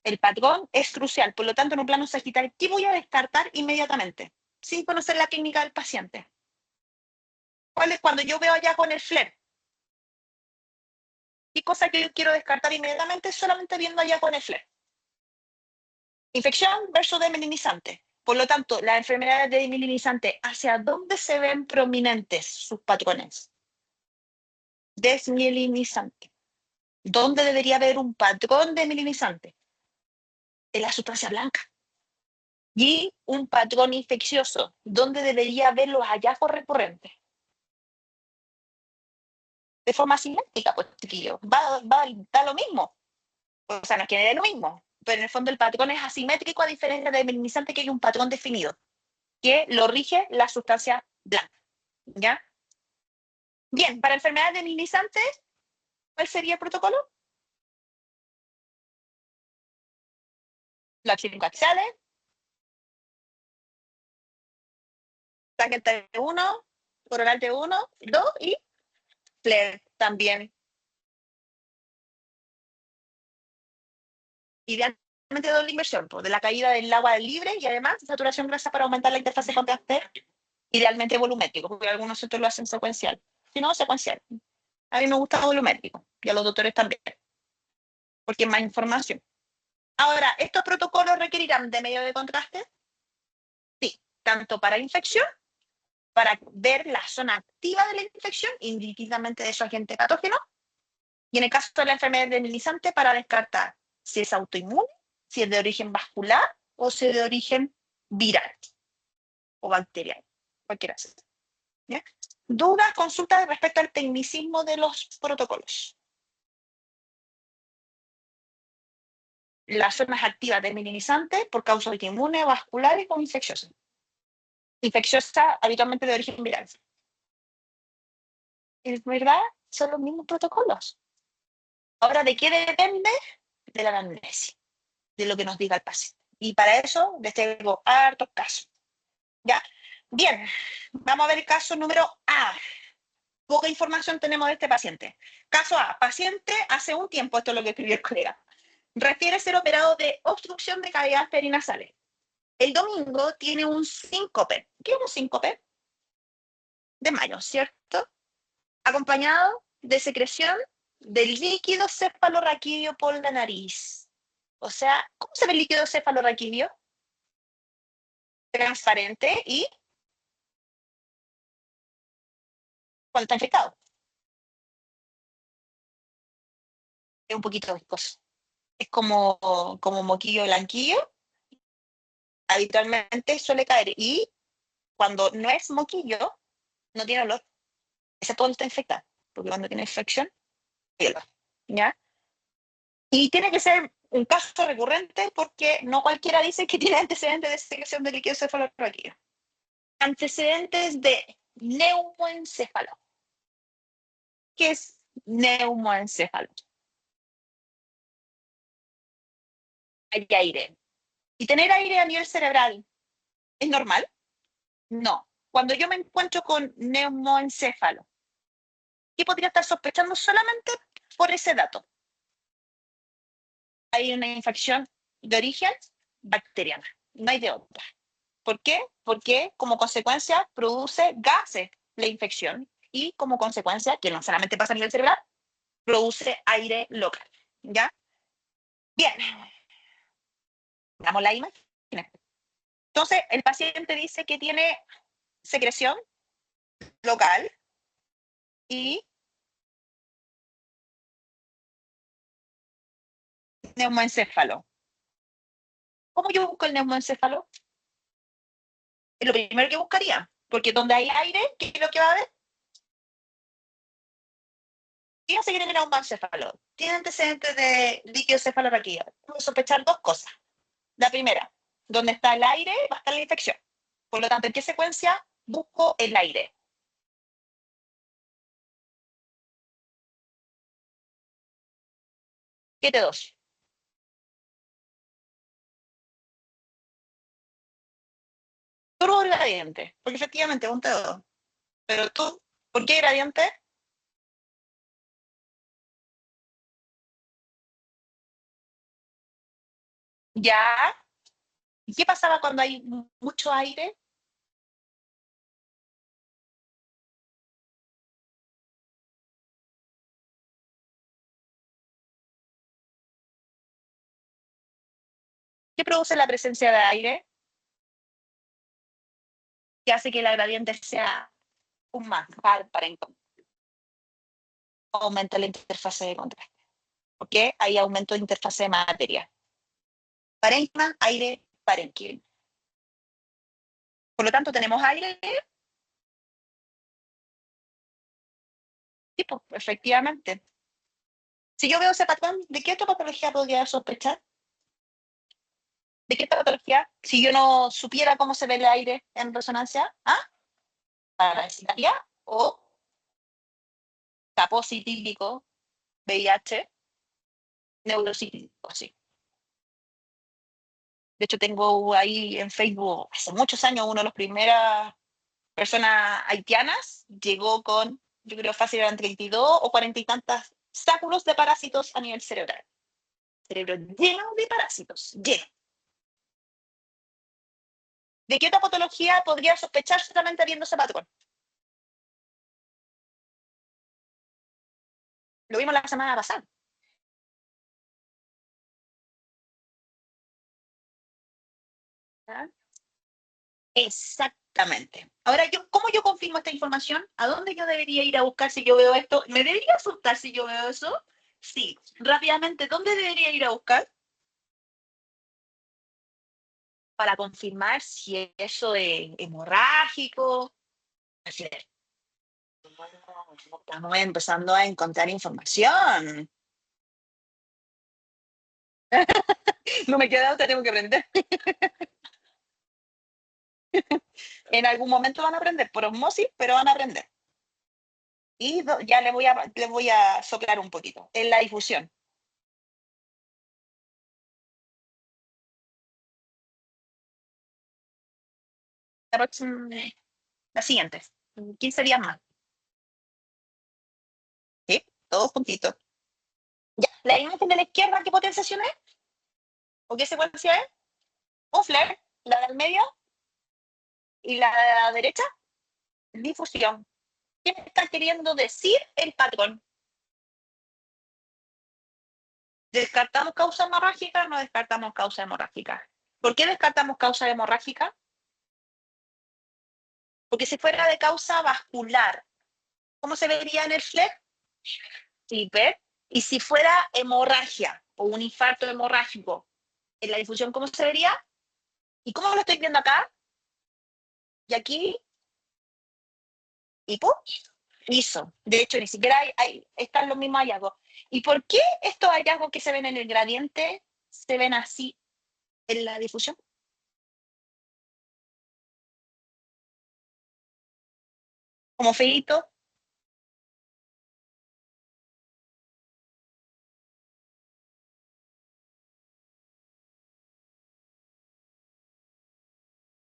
El patrón es crucial, por lo tanto, en un plano sagital, ¿qué voy a descartar inmediatamente? Sin conocer la clínica del paciente. ¿Cuál es cuando yo veo allá con el FLAIR? ¿Qué cosa que yo quiero descartar inmediatamente solamente viendo allá con el FLAIR? Infección versus desmielinizante. Por lo tanto, las enfermedades de desmielinizante, ¿hacia dónde se ven prominentes sus patrones? Desmielinizante. ¿Dónde debería haber un patrón desmielinizante? En la sustancia blanca. Y un patrón infeccioso. ¿Dónde debería haber los hallazgos recurrentes? De forma simétrica, pues, chiquillo. Da lo mismo. O sea, no es que dé lo mismo, pero en el fondo el patrón es asimétrico a diferencia del minimizante, que hay un patrón definido que lo rige la sustancia blanca. ¿Ya? Bien, para enfermedades desminimizantes, ¿cuál sería el protocolo? Los clínico-axiales, tanque T1, coronal T1, 2 y FLAIR también. Idealmente de doble inversión, pues, de la caída del agua libre y además saturación grasa para aumentar la interfaz de contraste, idealmente volumétrico, porque algunos otros lo hacen secuencial. Si no, secuencial. A mí me gusta volumétrico y a los doctores también, porque es más información. Ahora, ¿estos protocolos requerirán de medio de contraste? Sí, tanto para infección, para ver la zona activa de la infección, indistintamente de su agente patógeno, y en el caso de la enfermedad desmielinizante, para descartar si es autoinmune, si es de origen vascular o si es de origen viral o bacteriano, cualquiera sea. ¿Ya? Dudas, consultas respecto al tecnicismo de los protocolos. Las zonas activas desmielinizantes por causa autoinmune, vasculares o infecciosas. Infecciosa habitualmente de origen viral. Es verdad, son los mismos protocolos. Ahora, ¿de qué depende? De la anamnesis, de lo que nos diga el paciente. Y para eso les tengo hartos casos. ¿Ya? Bien, vamos a ver el caso número A. Poca información tenemos de este paciente. Caso A, paciente hace un tiempo, esto es lo que escribió el colega, refiere ser operado de obstrucción de cavidades perinasales. El domingo tiene un síncope. ¿Qué es un síncope? Desmayo, ¿cierto? Acompañado de secreción del líquido cefalorraquídeo por la nariz. O sea, ¿cómo se ve el líquido cefalorraquídeo? Transparente y cuando está infectado. Es un poquito viscoso. Es como moquillo blanquillo. Habitualmente suele caer. Y cuando no es moquillo, no tiene olor. Esa todo está infectada. Porque cuando tiene infección, hay olor. ¿Ya? Y tiene que ser un caso recurrente porque no cualquiera dice que tiene antecedentes de secreción de líquido cefalorraquídeo. Antecedentes de neumoencéfalo. ¿Qué es neumoencéfalo? Hay aire. ¿Y tener aire a nivel cerebral es normal? No. Cuando yo me encuentro con neumoencéfalo, ¿qué podría estar sospechando solamente por ese dato? Hay una infección de origen bacteriana, no hay de otra. ¿Por qué? Porque como consecuencia produce gases la infección y como consecuencia, que no solamente pasa a nivel cerebral, produce aire local. ¿Ya? Bien, damos la imagen. Entonces, el paciente dice que tiene secreción local y neumoencéfalo. ¿Cómo yo busco el neumoencéfalo? Es lo primero que buscaría, porque donde hay aire, ¿qué es lo que va a haber? Fíjense que tiene neumoencéfalo. Tiene antecedentes de líquido cefalorraquídeo. Tengo que sospechar dos cosas. La primera, donde está el aire va a estar la infección. Por lo tanto, ¿en qué secuencia busco el aire? ¿Qué te dos? Turbo gradiente, porque efectivamente es un T2. Pero tú, ¿por qué gradiente? Ya. ¿Y qué pasaba cuando hay mucho aire? ¿Qué produce la presencia de aire? Que hace que la gradiente sea un manjar para encontrar. Aumenta la interfase de contraste. ¿Ok? Hay aumento de interfase de materia. Parénquima, aire, parénquima. Por lo tanto, tenemos aire, tipo, efectivamente. Si yo veo ese patrón, ¿de qué otra patología podría sospechar? ¿De qué patología? Si yo no supiera cómo se ve el aire en resonancia, ¿ah? Parasitaria o capositílico, VIH, neurocítico, sí. De hecho, tengo ahí en Facebook, hace muchos años, una de las primeras personas haitianas llegó con, yo creo, fácil eran 32 o 40 y tantas sáculos de parásitos a nivel cerebral. Cerebro lleno de parásitos, lleno. ¿De qué otra patología podría sospechar solamente viendo ese patrón? Lo vimos la semana pasada. ¿Ah? Exactamente. Ahora, ¿cómo yo confirmo esta información? ¿A dónde yo debería ir a buscar si yo veo esto? ¿Me debería asustar si yo veo eso? Sí. Rápidamente, ¿dónde debería ir a buscar? Para confirmar si eso es hemorrágico. Estamos empezando a encontrar información. No me queda otra, tengo que aprender. En algún momento van a aprender por osmosis, pero van a aprender. Y ya le voy a soplar un poquito. En la difusión. La próxima, la siguiente. 15 días más. ¿Sí? Todos juntitos. Ya. La imagen de la izquierda, ¿qué potenciación es? ¿O qué secuencia es? Un flare. La del medio y la de la derecha, difusión. ¿Qué me está queriendo decir el patrón? ¿Descartamos causa hemorrágica o no descartamos causa hemorrágica? ¿Por qué descartamos causa hemorrágica? Porque si fuera de causa vascular, ¿cómo se vería en el FLEG? Sí, ¿ves? Y si fuera hemorragia o un infarto hemorrágico, en la difusión, ¿cómo se vería? ¿Y cómo lo estoy viendo acá? Y aquí, hipo, hizo. De hecho, ni siquiera están los mismos hallazgos. ¿Y por qué estos hallazgos que se ven en el gradiente se ven así en la difusión? Como feito.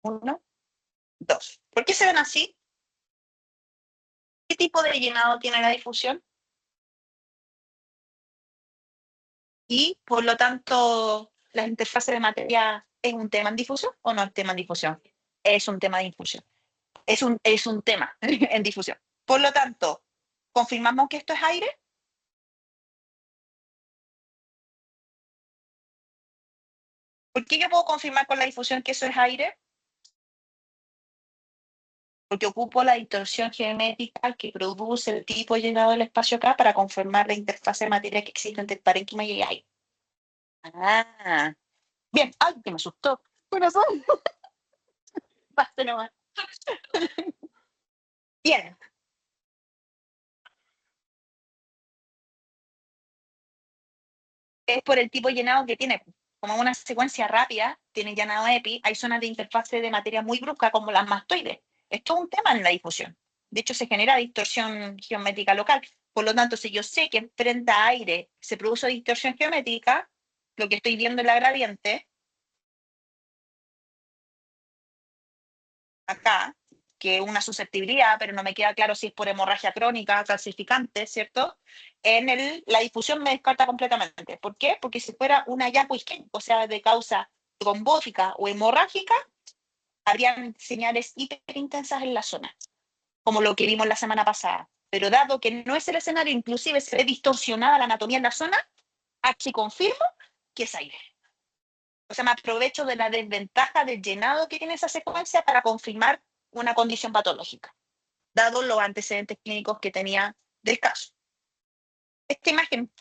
Uno, dos. ¿Por qué se ven así? ¿Qué tipo de llenado tiene la difusión? Y por lo tanto, la interfaz de materia es un tema en difusión o no es tema en difusión. Es un tema de difusión. Es un tema en difusión. Por lo tanto, confirmamos que esto es aire. ¿Por qué yo puedo confirmar con la difusión que eso es aire? Porque ocupo la distorsión geométrica que produce el tipo llenado del espacio acá para confirmar la interfaz de materia que existe entre el parénquima y el aire. Ah, bien. Ay, que me asustó. Corazón. Basta nomás. Bien. Es por el tipo de llenado que tiene. Como una secuencia rápida, tiene llenado EPI, hay zonas de interfase de materia muy brusca como las mastoides. Esto es un tema en la difusión. De hecho, se genera distorsión geométrica local. Por lo tanto, si yo sé que frente a aire se produce distorsión geométrica, lo que estoy viendo en la gradiente, acá, que es una susceptibilidad, pero no me queda claro si es por hemorragia crónica, calcificante, ¿cierto? La difusión me descarta completamente. ¿Por qué? Porque si fuera una hallazgo isquémico, o sea, de causa trombótica o hemorrágica, habrían señales hiperintensas en la zona, como lo que vimos la semana pasada. Pero dado que no es el escenario, inclusive se ve distorsionada la anatomía en la zona, aquí confirmo que es aire. O sea, me aprovecho de la desventaja del llenado que tiene esa secuencia para confirmar una condición patológica, dado los antecedentes clínicos que tenía del caso. Esta imagen,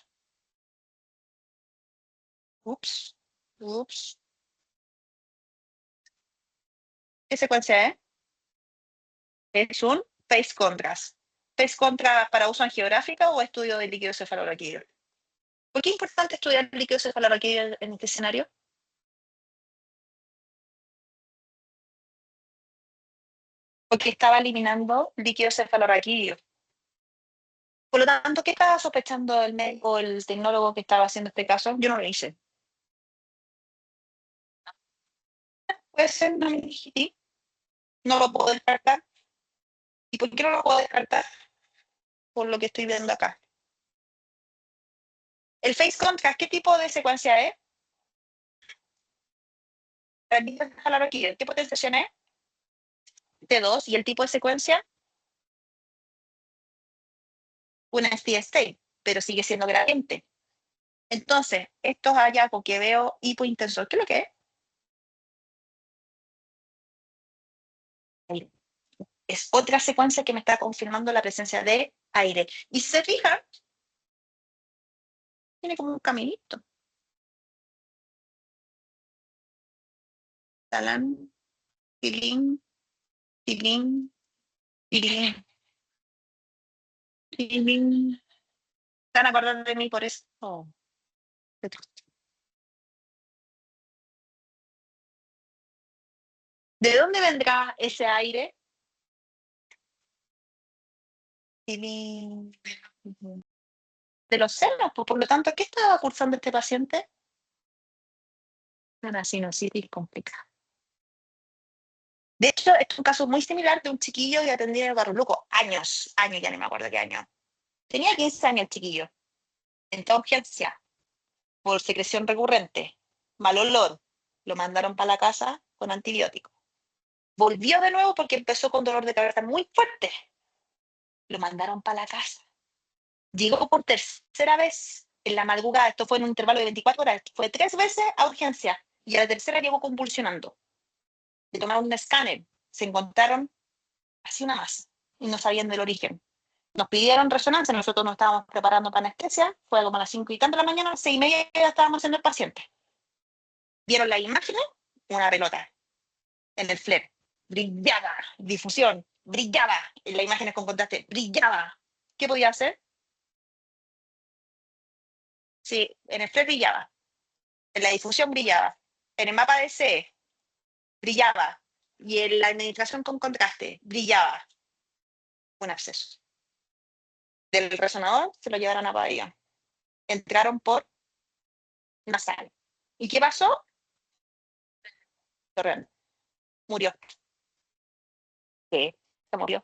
ups, ups, ¿qué secuencia es? Es un face contrast. ¿Face contrast para uso en geográfica o estudio de líquido cefalorraquídeo? ¿Por qué es importante estudiar líquido cefalorraquídeo en este escenario? Porque estaba eliminando líquido cefalorraquídeo. Por lo tanto, ¿qué estaba sospechando el médico, el tecnólogo que estaba haciendo este caso? Yo no lo hice. Puede ser una meningitis, no lo puedo descartar. ¿Y por qué no lo puedo descartar? Por lo que estoy viendo acá. El face contrast, ¿qué tipo de secuencia es? ¿Qué potenciación es? T2 y el tipo de secuencia, una steady state, pero sigue siendo gradiente. Entonces, estos hallazgos que veo hipointensor, ¿qué es lo que es? Es otra secuencia que me está confirmando la presencia de aire. Y si se fijan, tiene como un caminito. Talán, tilín, tilín, tilín, tilín. ¿Están acordando de mí por eso? Oh, ¿de dónde vendrá ese aire? Y de los senos, pues, por lo tanto, ¿qué estaba cursando este paciente? Una sinusitis complicada. De hecho, este es un caso muy similar de un chiquillo que atendía en el Barrio Luco. Años, ya no me acuerdo qué año. Tenía 15 años el chiquillo. Entró a urgencia por secreción recurrente, mal olor. Lo mandaron para la casa con antibiótico. Volvió de nuevo porque empezó con dolor de cabeza muy fuerte. Lo mandaron para la casa. Llegó por tercera vez en la madrugada. Esto fue en un intervalo de 24 horas. Fue 3 veces a urgencia. Y a la tercera llegó convulsionando. Le tomaron un escáner. Se encontraron así una masa. Y no sabían del origen. Nos pidieron resonancia, nosotros nos estábamos preparando para anestesia, fue como a las 5 y tanto de la mañana, 6:30 ya estábamos haciendo el paciente. ¿Vieron las imágenes? Una pelota en el flare, brillaba, difusión, brillaba, en las imágenes con contraste, brillaba. ¿Qué podía hacer? Sí, en el flare brillaba, en la difusión brillaba, en el mapa de CE brillaba, y en la administración con contraste brillaba. Un absceso. Del resonador se lo llevaron a Pabellón. Entraron por nasal. ¿Y qué pasó? Torreón. Murió. Sí, se murió.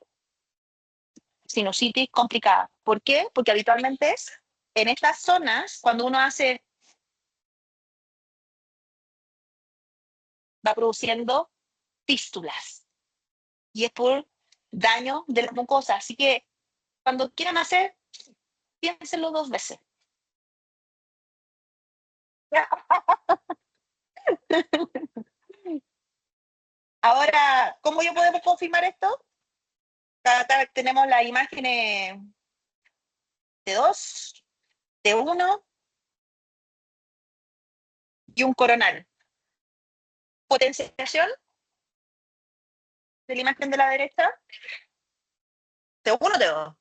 Sinusitis complicada. ¿Por qué? Porque habitualmente es en estas zonas, cuando uno hace, va produciendo fístulas. Y es por daño de la mucosa. Así que cuando quieran hacer, piénsenlo 2 veces. Ahora, ¿cómo yo podemos confirmar esto? Acá tenemos las imágenes de 2, de 1 y un coronal. Potenciación de la imagen de la derecha, de 1 de 2.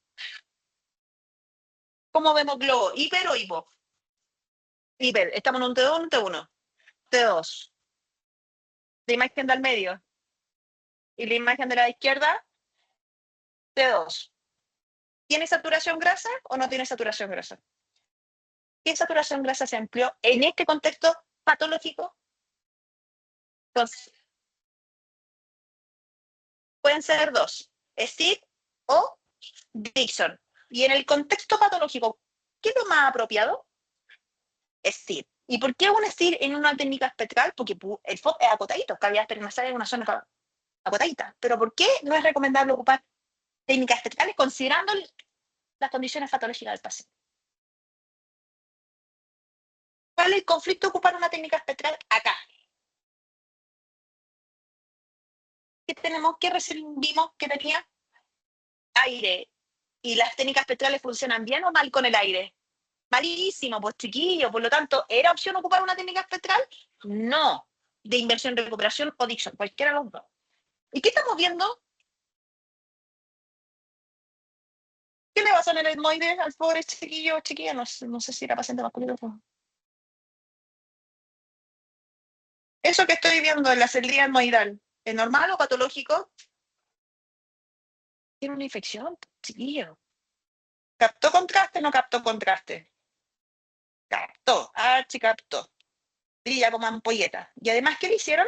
¿Cómo vemos globo? ¿Hiper o hipo? Hiper. Estamos en un T2, un T1. T2. La imagen del medio y la imagen de la izquierda, T2. ¿Tiene saturación grasa o no tiene saturación grasa? ¿Qué saturación grasa se empleó en este contexto patológico? Entonces, pueden ser dos, STIR o Dixon. Y en el contexto patológico, ¿qué es lo más apropiado? STIR. ¿Y por qué un STIR en una técnica espectral? Porque el FOB es acotadito, cavidad perinesal es una zona acotadita. Pero ¿por qué no es recomendable ocupar técnicas espectrales considerando las condiciones patológicas del paciente? ¿Cuál es el conflicto de ocupar una técnica espectral acá? ¿Qué tenemos? ¿Qué recibimos que tenía? Aire. ¿Y las técnicas espectrales funcionan bien o mal con el aire? Malísimo, pues chiquillo. Por lo tanto, ¿era opción ocupar una técnica espectral? No. De inversión, recuperación o Dixon, cualquiera de los dos. ¿Y qué estamos viendo? ¿Qué le pasó en el etmoide al pobre chiquillo o chiquilla? No sé si era paciente masculino. Eso que estoy viendo en la celda etmoidal, ¿es normal o patológico? Tiene una infección, chiquillo. ¿Captó contraste o no captó contraste? Captó, captó. Brilla como ampolleta. Y además, ¿qué le hicieron?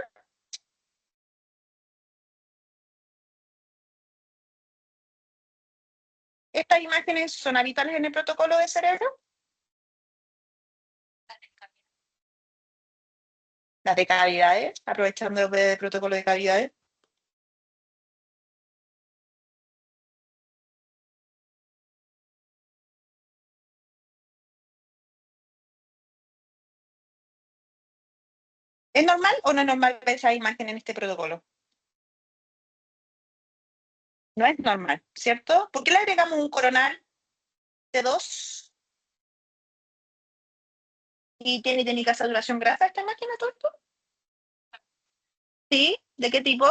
Estas imágenes son habituales en el protocolo de cerebro. Las de cavidades, aprovechando el protocolo de cavidades. ¿Es normal o no es normal ver esa imagen en este protocolo? No es normal, ¿cierto? ¿Por qué le agregamos un coronal de 2 y tiene técnica de saturación grasa esta máquina, todo esto? ¿Sí? ¿De qué tipo?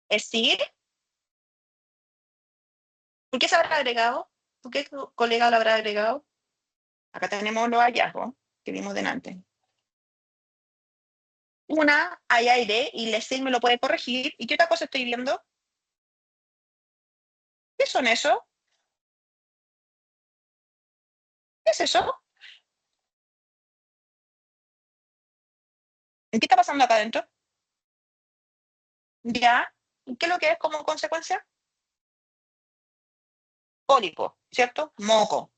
¿Es sí? ¿Por qué se habrá agregado? ¿Por qué colega lo habrá agregado? Acá tenemos los hallazgos que vimos delante. Una, hay aire y el SIL me lo puede corregir. ¿Y qué otra cosa estoy viendo? ¿Qué ¿Qué son eso? ¿Qué es eso? ¿Qué está pasando acá adentro? ¿Ya? ¿Y qué es lo que es como consecuencia? Pólipo, ¿cierto? Moco.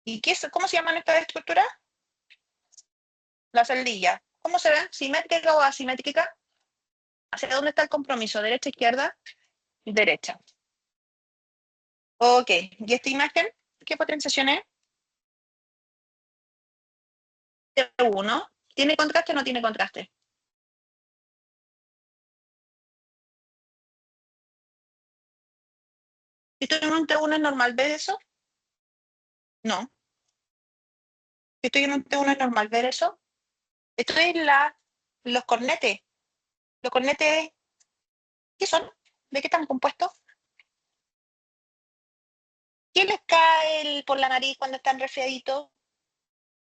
¿Y cómo se llaman estas estructuras? La celdilla. ¿Cómo se ven? ¿Simétrica o asimétrica? ¿Hacia dónde está el compromiso? ¿Derecha, izquierda? Derecha. Ok. ¿Y esta imagen? ¿Qué potenciación es? T1. ¿Tiene contraste o no tiene contraste? Si estoy en un T1 es normal ver eso. No. Si estoy en un T1 es normal ver eso. Estoy en los cornetes. Los cornetes, ¿qué son? ¿De qué están compuestos? ¿Qué les cae por la nariz cuando están resfriaditos?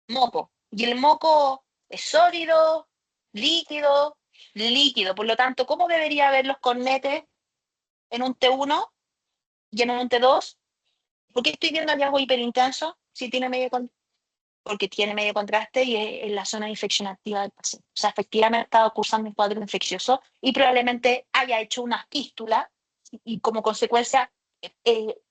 Moco. Y el moco es sólido, líquido, líquido. Por lo tanto, ¿cómo debería ver los cornetes en un T1 y en un T2? ¿Por qué estoy viendo hallazgo hiperintenso si tiene porque tiene medio contraste y es en la zona de infección activa del paciente? O sea, efectivamente ha estado cursando un cuadro infeccioso y probablemente haya hecho una fístula y como consecuencia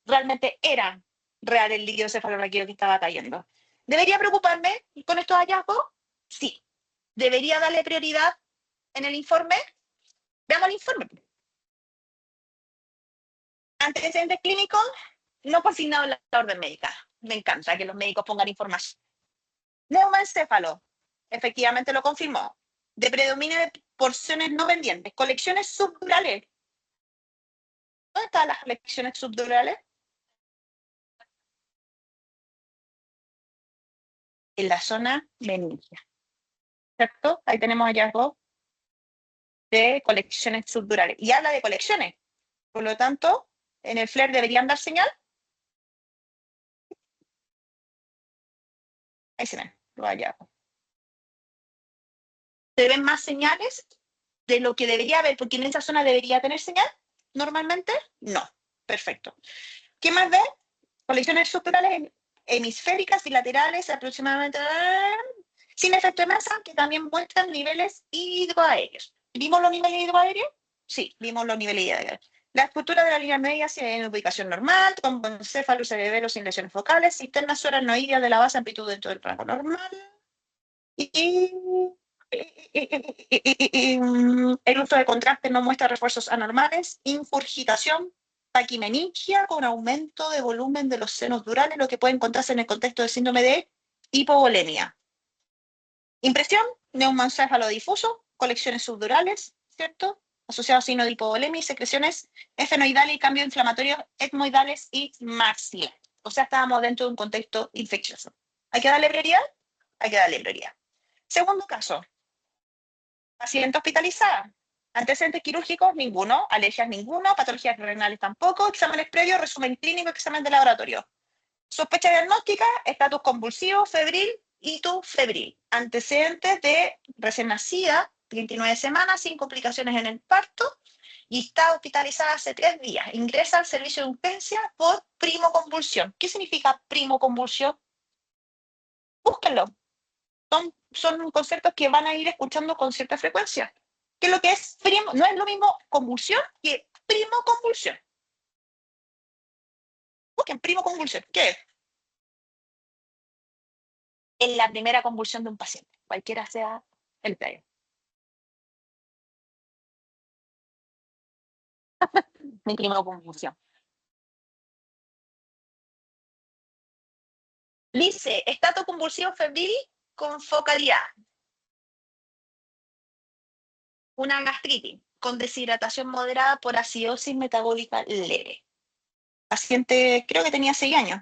realmente era real el líquido cefalorraquídeo que estaba cayendo. ¿Debería preocuparme con estos hallazgos? Sí. ¿Debería darle prioridad en el informe? Veamos el informe. Antecedentes clínicos no consignados en la orden médica. Me encanta que los médicos pongan información. Neumoencéfalo, efectivamente lo confirmó. De predominio de porciones no pendientes. Colecciones subdurales. ¿Dónde están las colecciones subdurales? En la zona meningia. ¿Cierto? Ahí tenemos hallazgos de colecciones subdurales. Y habla de colecciones. Por lo tanto, en el FLAIR deberían dar señal. Ahí se ven los hallazgos. ¿Se ven más señales de lo que debería haber? Porque en esa zona debería tener señal. Normalmente, no. Perfecto. ¿Qué más ve? Colecciones subdurales hemisféricas y laterales aproximadamente sin efecto de masa, que también muestran niveles hidroaéreos. ¿Vimos los niveles hidroaéreos? Sí, vimos los niveles hidroaéreos. La estructura de la línea media se en ubicación normal, con encéfalo cerebelo sin lesiones focales, cisterna subaracnoidea de la base, amplitud dentro del rango normal. Y el uso de contraste no muestra refuerzos anormales, ingurgitación, paquimeningia con aumento de volumen de los senos durales, lo que puede encontrarse en el contexto del síndrome de hipovolemia. Impresión, neumoencéfalo difuso, colecciones subdurales, ¿cierto? Asociado a signo de hipovolemia y secreciones efenoidales y cambios inflamatorios etmoidales y maxilares. O sea, estábamos dentro de un contexto infeccioso. ¿Hay que darle prioridad? Hay que darle prioridad. Segundo caso, paciente hospitalizada. Antecedentes quirúrgicos, ninguno. Alergias, ninguno. Patologías renales, tampoco. Exámenes previos, resumen clínico, examen de laboratorio. Sospecha diagnóstica, estatus convulsivo, febril, hito febril. Antecedentes de recién nacida, 29 semanas, sin complicaciones en el parto, y está hospitalizada hace 3 días. Ingresa al servicio de urgencia por primoconvulsión. ¿Qué significa primoconvulsión? Búsquenlo. Son conceptos que van a ir escuchando con cierta frecuencia. ¿Qué es lo que es primo? No es lo mismo convulsión que primoconvulsión. Busquen primoconvulsión. ¿Qué es? En la primera convulsión de un paciente, cualquiera sea el periodo. Mi primoconvulsión. Dice, estatus convulsivo febril con focalidad. Una gastritis con deshidratación moderada por acidosis metabólica leve. Paciente, creo que tenía 6 años.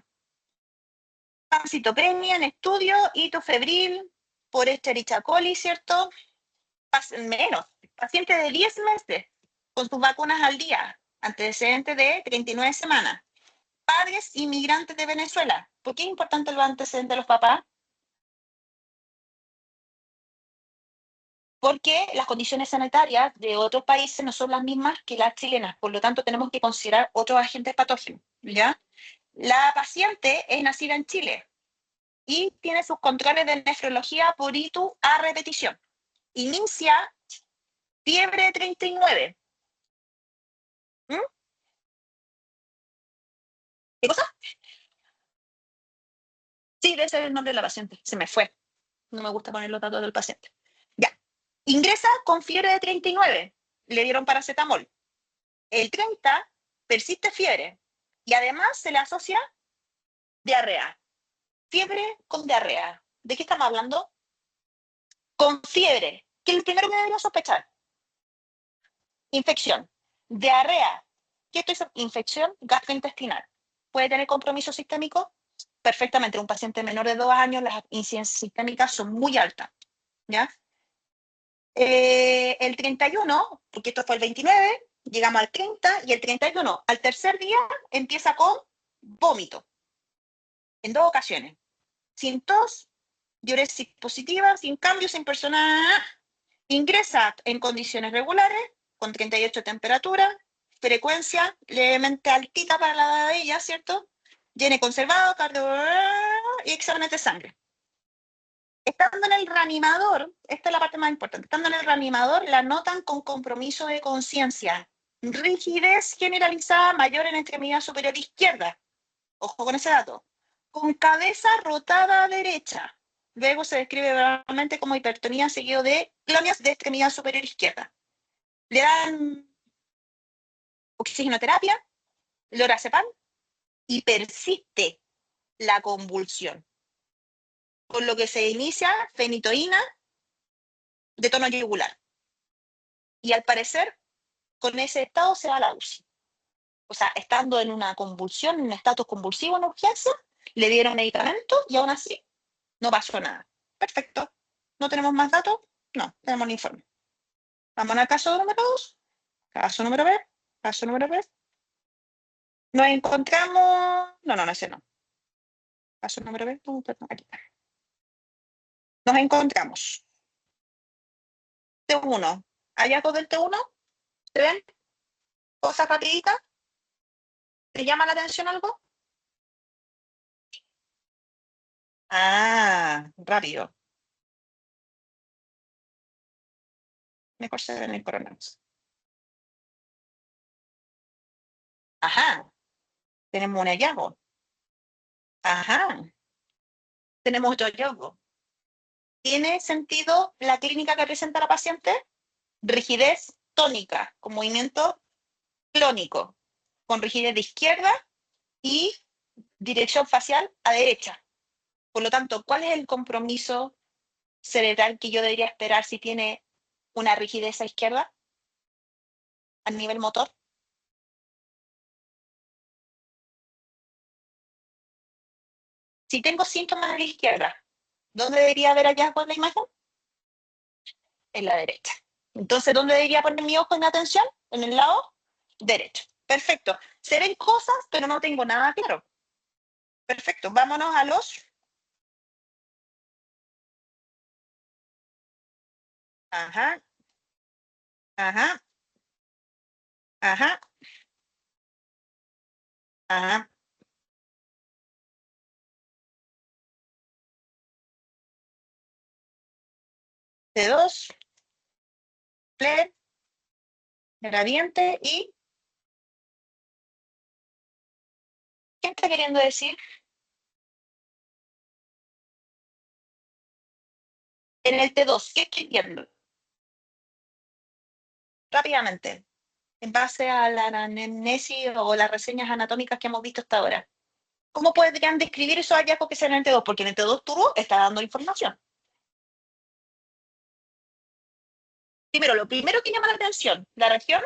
Citopenia en estudio, hito febril por Escherichia coli, ¿cierto? Menos. Paciente de 10 meses con sus vacunas al día. Antecedentes de 39 semanas. Padres inmigrantes de Venezuela. ¿Por qué es importante los antecedentes de los papás? porque las condiciones sanitarias de otros países no son las mismas que las chilenas, por lo tanto tenemos que considerar otros agentes patógenos, ¿ya? La paciente es nacida en Chile y tiene sus controles de nefrología por ITU a repetición. Inicia fiebre de 39. ¿Mm? ¿Qué cosa? Sí, ese es el nombre de la paciente. Se me fue. No me gusta poner los datos del paciente. Ya. Ingresa con fiebre de 39. Le dieron paracetamol. El 30 persiste fiebre y además se le asocia diarrea. Fiebre con diarrea. ¿De qué estamos hablando? Con fiebre, que es el primero que debería sospechar. Infección. Diarrea. ¿Qué estoy infección gastrointestinal? ¿Puede tener compromiso sistémico? Perfectamente. Un paciente menor de 2 años, las incidencias sistémicas son muy altas. ¿Ya? El 31, porque esto fue el 29, llegamos al 30 y el 31, al tercer día, empieza con vómito, en 2 ocasiones. Sin tos, diuresis positiva, sin cambio, sin persona. Ingresa en condiciones regulares, con 38 de temperatura, frecuencia levemente altita para la edad de ella, ¿cierto? Llene conservado, cardio y exámenes de sangre. Estando en el reanimador, esta es la parte más importante, estando en el reanimador la notan con compromiso de conciencia, rigidez generalizada mayor en extremidad superior izquierda, ojo con ese dato, con cabeza rotada a derecha. Luego se describe verbalmente como hipertonía seguido de clonias de extremidad superior izquierda. Le dan oxigenoterapia, lorazepam y persiste la convulsión, por lo que se inicia fenitoína de tono yugular. Y al parecer, con ese estado se va a la UCI. O sea, estando en una convulsión, en un estatus convulsivo en urgencia, le dieron medicamentos y aún así no pasó nada. Perfecto. ¿No tenemos más datos? No, tenemos el informe. Vamos al caso número 2. Caso número B. Caso número B. Nos encontramos. No, no, no, ese no. Caso número B. Perdón, aquí. Nos encontramos. T1. ¿Hallazgos del T1? ¿Se ven? Cosas rapiditas. ¿Te llama la atención algo? Ah, rápido. Mejor se ve en el coronavirus. Ajá. Tenemos un hallazgo. Ajá. Tenemos otro hallazgo. ¿Tiene sentido la clínica que presenta la paciente? Rigidez tónica, con movimiento clónico, con rigidez de izquierda y dirección facial a derecha. Por lo tanto, ¿cuál es el compromiso cerebral que yo debería esperar si tiene una rigidez a izquierda a nivel motor? Si tengo síntomas a la izquierda, ¿dónde debería haber hallazgo en la imagen? En la derecha. Entonces, ¿dónde debería poner mi ojo en atención? En el lado derecho. Perfecto. Se ven cosas, pero no tengo nada claro. Perfecto. Vámonos a los. Ajá, ajá, ajá, ajá. T2, PLE, gradiente y. ¿Qué está queriendo decir? En el T2, ¿qué estoy viendo? Rápidamente, en base a la anamnesis o las reseñas anatómicas que hemos visto hasta ahora. ¿Cómo podrían describir esos hallazgos que se en el T2? Porque en el T2 turbo está dando información. Primero, lo primero que llama la atención, la región.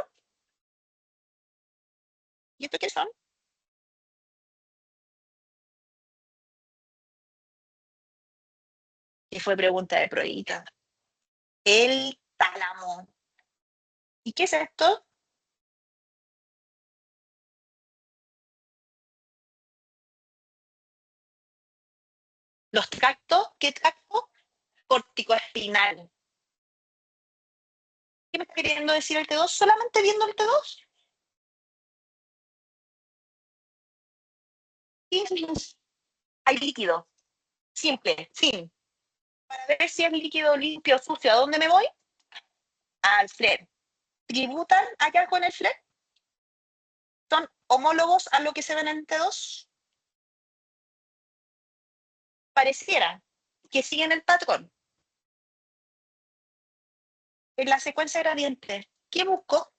¿Y esto qué son? Que fue pregunta de probita. El tálamo. ¿Y qué es esto? Los tractos. ¿Qué tracto? Corticoespinal. ¿Qué me está queriendo decir el T2? Solamente viendo el T2. Hay líquido. Simple, fin. Para ver si es líquido limpio o sucio, ¿a dónde me voy? Al FLED. ¿Tributan allá con el FLED? ¿Son homólogos a lo que se ve en el T2? Pareciera que siguen el patrón. En la secuencia gradiente, ¿qué busco?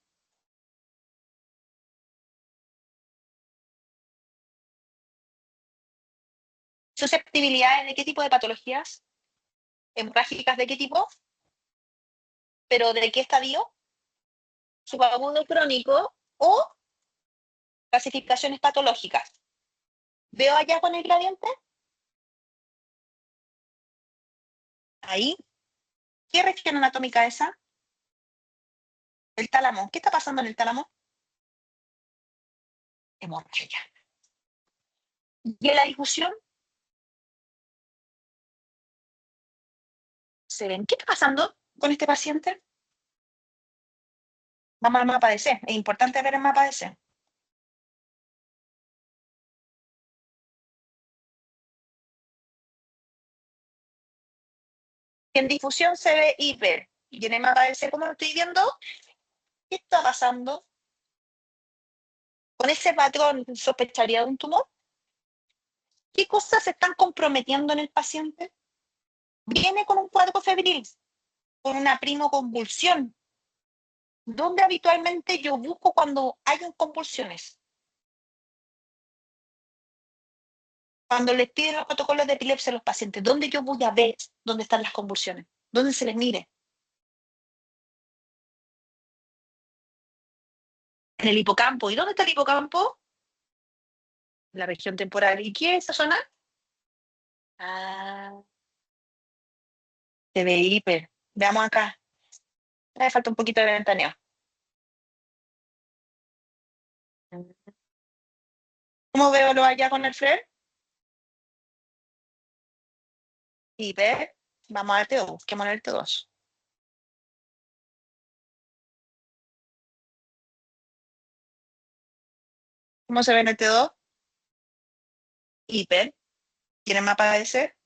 Susceptibilidades de qué tipo de patologías, hemorrágicas de qué tipo, pero de qué estadio, subagudo crónico o clasificaciones patológicas. ¿Veo allá con el gradiente? Ahí. ¿Qué región anatómica es esa? El tálamo. ¿Qué está pasando en el tálamo? Hemorragia. ¿Y en la difusión? ¿Se ven? ¿Qué está pasando con este paciente? Vamos al mapa de C. Es importante ver el mapa de C. En difusión se ve hiper. Y en el mapa de C, ¿cómo lo estoy viendo? ¿Qué está pasando? Con ese patrón sospecharía de un tumor. ¿Qué cosas se están comprometiendo en el paciente? Viene con un cuadro febril, con una primoconvulsión. ¿Dónde habitualmente yo busco cuando hay convulsiones? Cuando les piden los protocolos de epilepsia a los pacientes, ¿dónde yo voy a ver dónde están las convulsiones? ¿Dónde se les mire? En el hipocampo. ¿Y dónde está el hipocampo? La región temporal. ¿Y qué es esa zona? Ah, TV hiper. Veamos acá. Me falta un poquito de ventaneo. ¿Cómo veo lo allá con el FLER? Hiper. Vamos a ver T2. Busquemos el T2. ¿Cómo se ve en el T2? Hiper. ¿Tiene mapa de ese?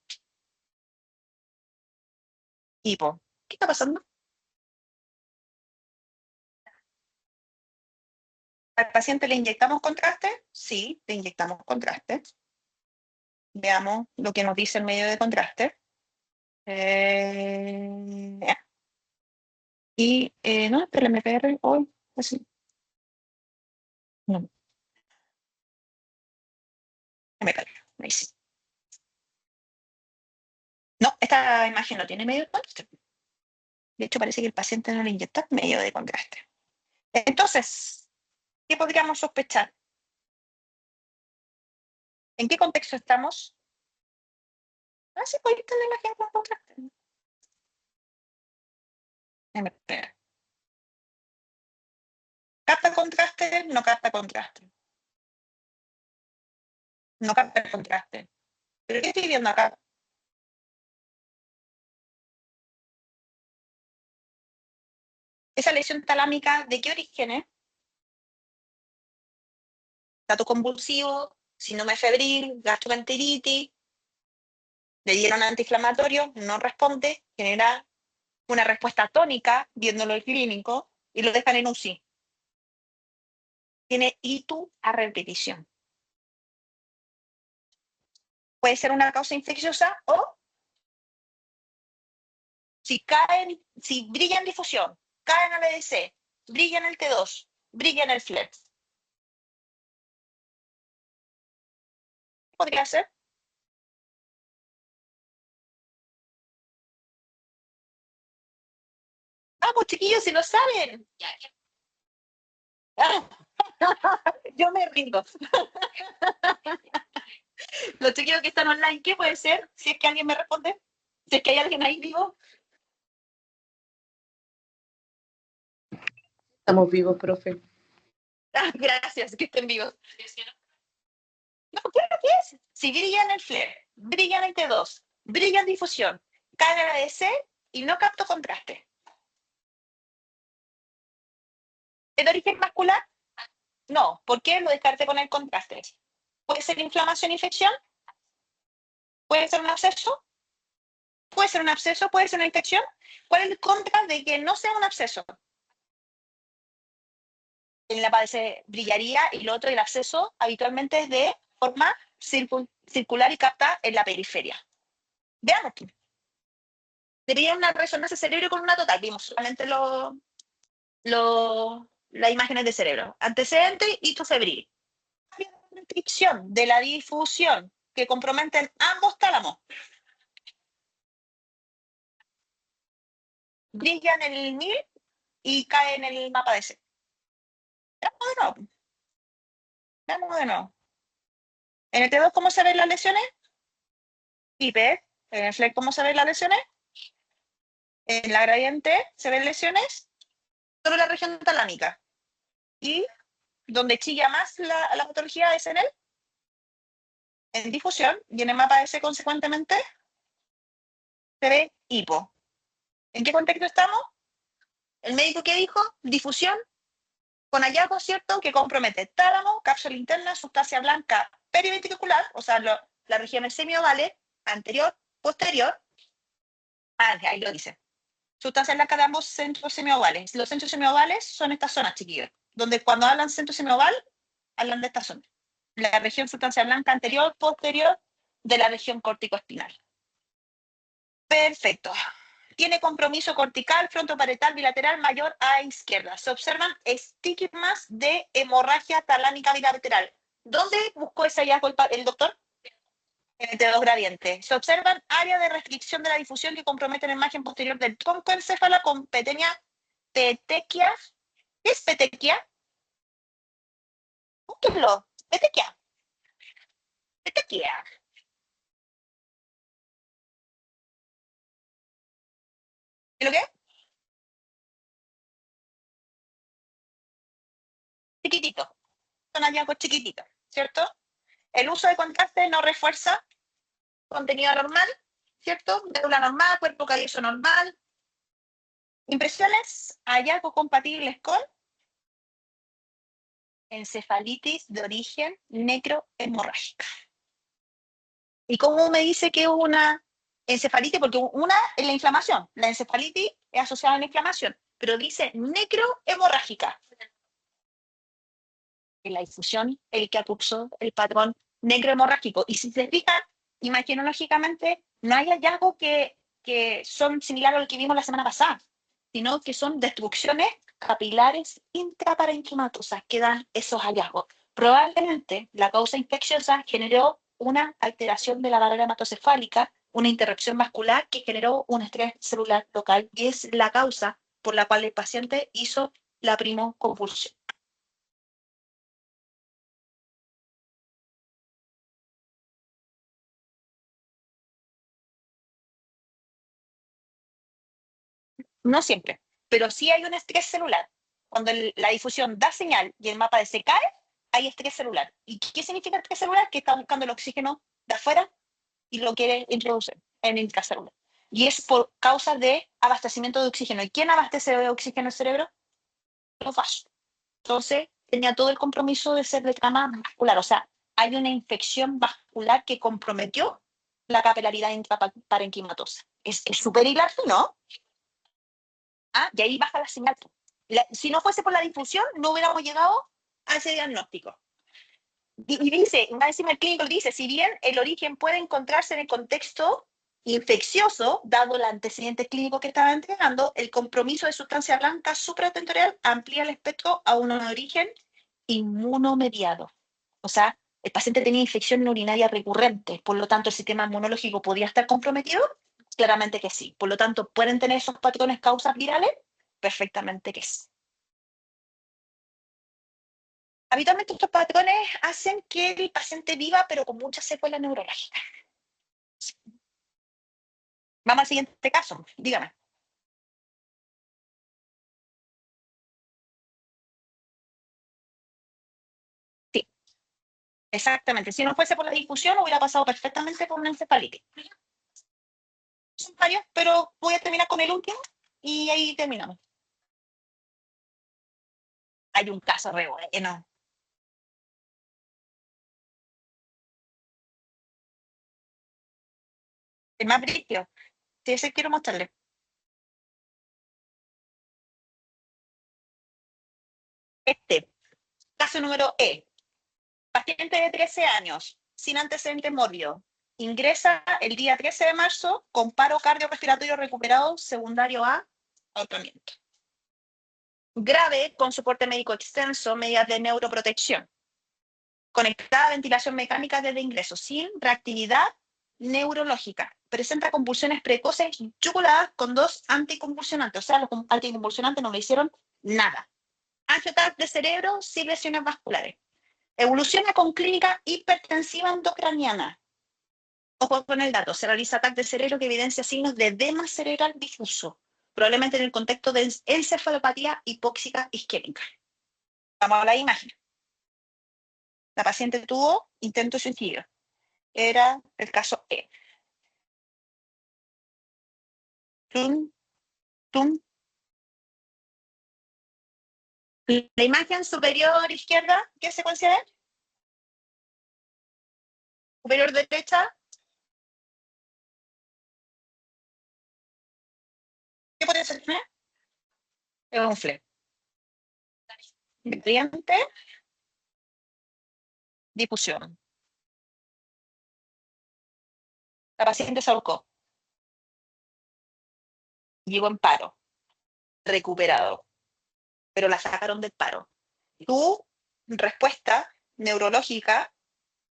Hipo. ¿Qué está pasando? ¿Al paciente le inyectamos contraste? Sí, le inyectamos contraste. Veamos lo que nos dice el medio de contraste. No, pero el MPR hoy, así. No, MPR, ahí sí. No, esta imagen no tiene medio de contraste. De hecho, parece que el paciente no le inyecta medio de contraste. Entonces, ¿qué podríamos sospechar? ¿En qué contexto estamos? Ah, sí, puede tener la gente con contraste. MPR. ¿Capta contraste? No capta contraste. No capta el contraste. ¿Pero qué estoy viendo acá? Esa lesión talámica, ¿de qué origen es? Dato convulsivo, síndrome febril, gastroenteritis, le dieron antiinflamatorio, no responde, genera una respuesta tónica, viéndolo el clínico, y lo dejan en UCI. Tiene ITU a repetición. Puede ser una causa infecciosa o si brilla en difusión, cae en el EDC, brilla en el T2, brilla en el FLEX. ¿Qué podría ser? Vamos, chiquillos, si lo saben. Yo me rindo. Los chiquillos que están online, ¿qué puede ser? Si es que alguien me responde. Si es que hay alguien ahí vivo. Estamos vivos, profe. Gracias, que estén vivos. No, claro que es. Si brilla en el flare, brilla en el T2, brilla en difusión, cae en la ADC y no capto contraste. ¿Es de origen vascular? No. ¿Por qué? Lo descarté con el contraste. ¿Puede ser inflamación, infección? ¿Puede ser un absceso? ¿Puede ser un absceso? ¿Puede ser una infección? ¿Cuál es el contra de que no sea un absceso? En la padece brillaría y lo otro, el absceso, habitualmente es de forma circular y capta en la periferia. Veamos. Sería una resonancia cerebro con una total. Vimos solamente las imágenes de cerebro. Antecedente, hito febril. Restricción de la difusión que comprometen ambos tálamos. Brilla en el MIR y cae en el mapa de C. Veamos de nuevo. Veamos de nuevo. En el T2, ¿cómo se ven las lesiones? IP. En el FLEC, ¿cómo se ven las lesiones? En la gradiente se ven lesiones solo la región talámica. Y donde chilla más la patología es en difusión, y en el mapa S consecuentemente se ve hipo. ¿En qué contexto estamos? El médico que dijo difusión con hallazgo, ¿cierto? Que compromete tálamo, cápsula interna, sustancia blanca periventricular, o sea, las regiones semiovales, anterior, posterior. Ahí lo dice. Sustancias blancas de ambos centros semiovales. Los centros semiovales son estas zonas, chiquillos, donde cuando hablan centro semioval, hablan de esta zona. La región sustancia blanca anterior, posterior de la región corticoespinal. Perfecto. Tiene compromiso cortical, frontoparietal, bilateral, mayor a izquierda. Se observan estigmas de hemorragia talámica bilateral. ¿Dónde buscó ese hallazgo el doctor? En el T2 gradiente. Se observan áreas de restricción de la difusión que comprometen la imagen posterior del tronco encéfala con petequia. ¿Qué es petequia? Búsquenlo. Petequia. Petequia. ¿Y lo qué? Chiquitito. Son hallazgos chiquititos, ¿cierto? El uso de contraste no refuerza contenido normal, ¿cierto? Médula normal, cuerpo calloso normal. Impresiones, hallazgos compatibles con encefalitis de origen necrohemorrágica. ¿Y cómo me dice que es una encefalitis? Porque una es la inflamación. La encefalitis es asociada a la inflamación, pero dice necrohemorrágica. En la difusión, el que acursó el patrón necrohemorrágico. Y si se fijan, imaginológicamente, no hay hallazgos que son similares a lo que vimos la semana pasada, sino que son destrucciones capilares intraparenquimatosas que dan esos hallazgos. Probablemente la causa infecciosa generó una alteración de la barrera hematocefálica, una interrupción vascular que generó un estrés celular local y es la causa por la cual el paciente hizo la primoconvulsión. No siempre, pero sí hay un estrés celular. Cuando la difusión da señal y el mapa de se cae, hay estrés celular. ¿Y qué significa estrés celular? Que está buscando el oxígeno de afuera y lo quiere introducir en el intracelular. Y es por causa de abastecimiento de oxígeno. ¿Y quién abastece de oxígeno el cerebro? Los vasos. Entonces, tenía todo el compromiso de ser de trama vascular. O sea, hay una infección vascular que comprometió la capilaridad intraparenquimatosa. Es súper hilar, ¿no? Y ahí baja la señal. Si no fuese por la difusión, no hubiéramos llegado a ese diagnóstico. Y dice, más encima el clínico dice, si bien el origen puede encontrarse en el contexto infeccioso, dado el antecedente clínico que estaba entregando, el compromiso de sustancia blanca supratentorial amplía el espectro a un origen inmunomediado. O sea, el paciente tenía infección urinaria recurrente, por lo tanto el sistema inmunológico podía estar comprometido. Claramente que sí. Por lo tanto, ¿pueden tener esos patrones causas virales? Perfectamente que sí. Habitualmente estos patrones hacen que el paciente viva, pero con muchas secuelas neurológicas. Vamos al siguiente caso, dígame. Sí, exactamente. Si no fuese por la difusión, hubiera pasado perfectamente por una encefalitis. Son varios, pero voy a terminar con el último y ahí terminamos. Hay un caso re bueno. El más brillo. Sí, ese quiero mostrarle. Este, caso número E. Paciente de 13 años, sin antecedentes mórbidos. Ingresa el día 13 de marzo con paro cardiorrespiratorio recuperado secundario a ahorcamiento. Grave, con soporte médico extenso, medidas de neuroprotección. Conectada a ventilación mecánica desde ingreso, sin reactividad neurológica. Presenta convulsiones precoces yuguladas con 2 anticonvulsionantes. O sea, los anticonvulsionantes no le hicieron nada. AngioTAC de cerebro sin lesiones vasculares. Evoluciona con clínica hipertensiva endocraniana. Ojo con el dato, se realiza TAC de cerebro que evidencia signos de edema cerebral difuso, probablemente en el contexto de encefalopatía hipóxica isquémica. Vamos a la imagen. La paciente tuvo intento de suicidio. Era el caso E. Tum, tum. La imagen superior izquierda, ¿qué secuencia es? Superior derecha, ¿qué puede ser? Es un flare. Nutriente, difusión. La paciente se ahorcó. Llegó en paro, recuperado, pero la sacaron del paro. Tu respuesta neurológica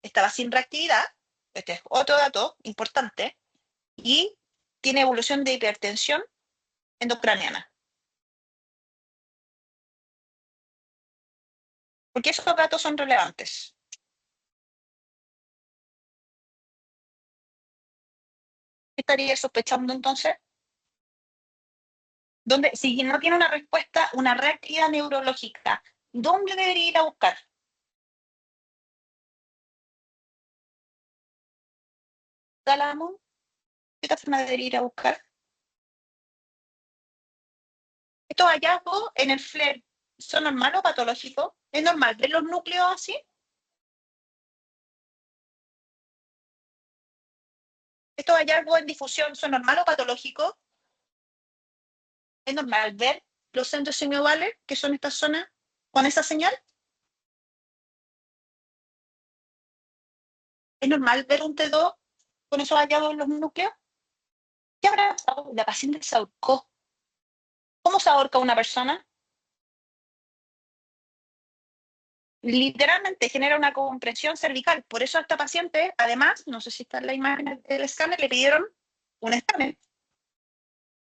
estaba sin reactividad, este es otro dato importante, y tiene evolución de hipertensión endocraniana. Porque esos datos son relevantes. ¿Qué estaría sospechando entonces? ¿Dónde, si no tiene una respuesta, una reactividad neurológica, ¿dónde debería ir a buscar? ¿Tálamo? ¿Qué otra forma debería ir a buscar? Estos hallazgos en el FLAIR, ¿son normales o patológicos? ¿Es normal ver los núcleos así? ¿Estos hallazgos en difusión son normales o patológicos? ¿Es normal ver los centros semiovales, que son estas zonas, con esa señal? ¿Es normal ver un T2 con esos hallazgos en los núcleos? ¿Qué habrá pasado? La paciente se ahorcó. ¿Cómo se ahorca una persona? Literalmente genera una compresión cervical. Por eso a esta paciente, además, no sé si está en la imagen del escáner, le pidieron un escáner.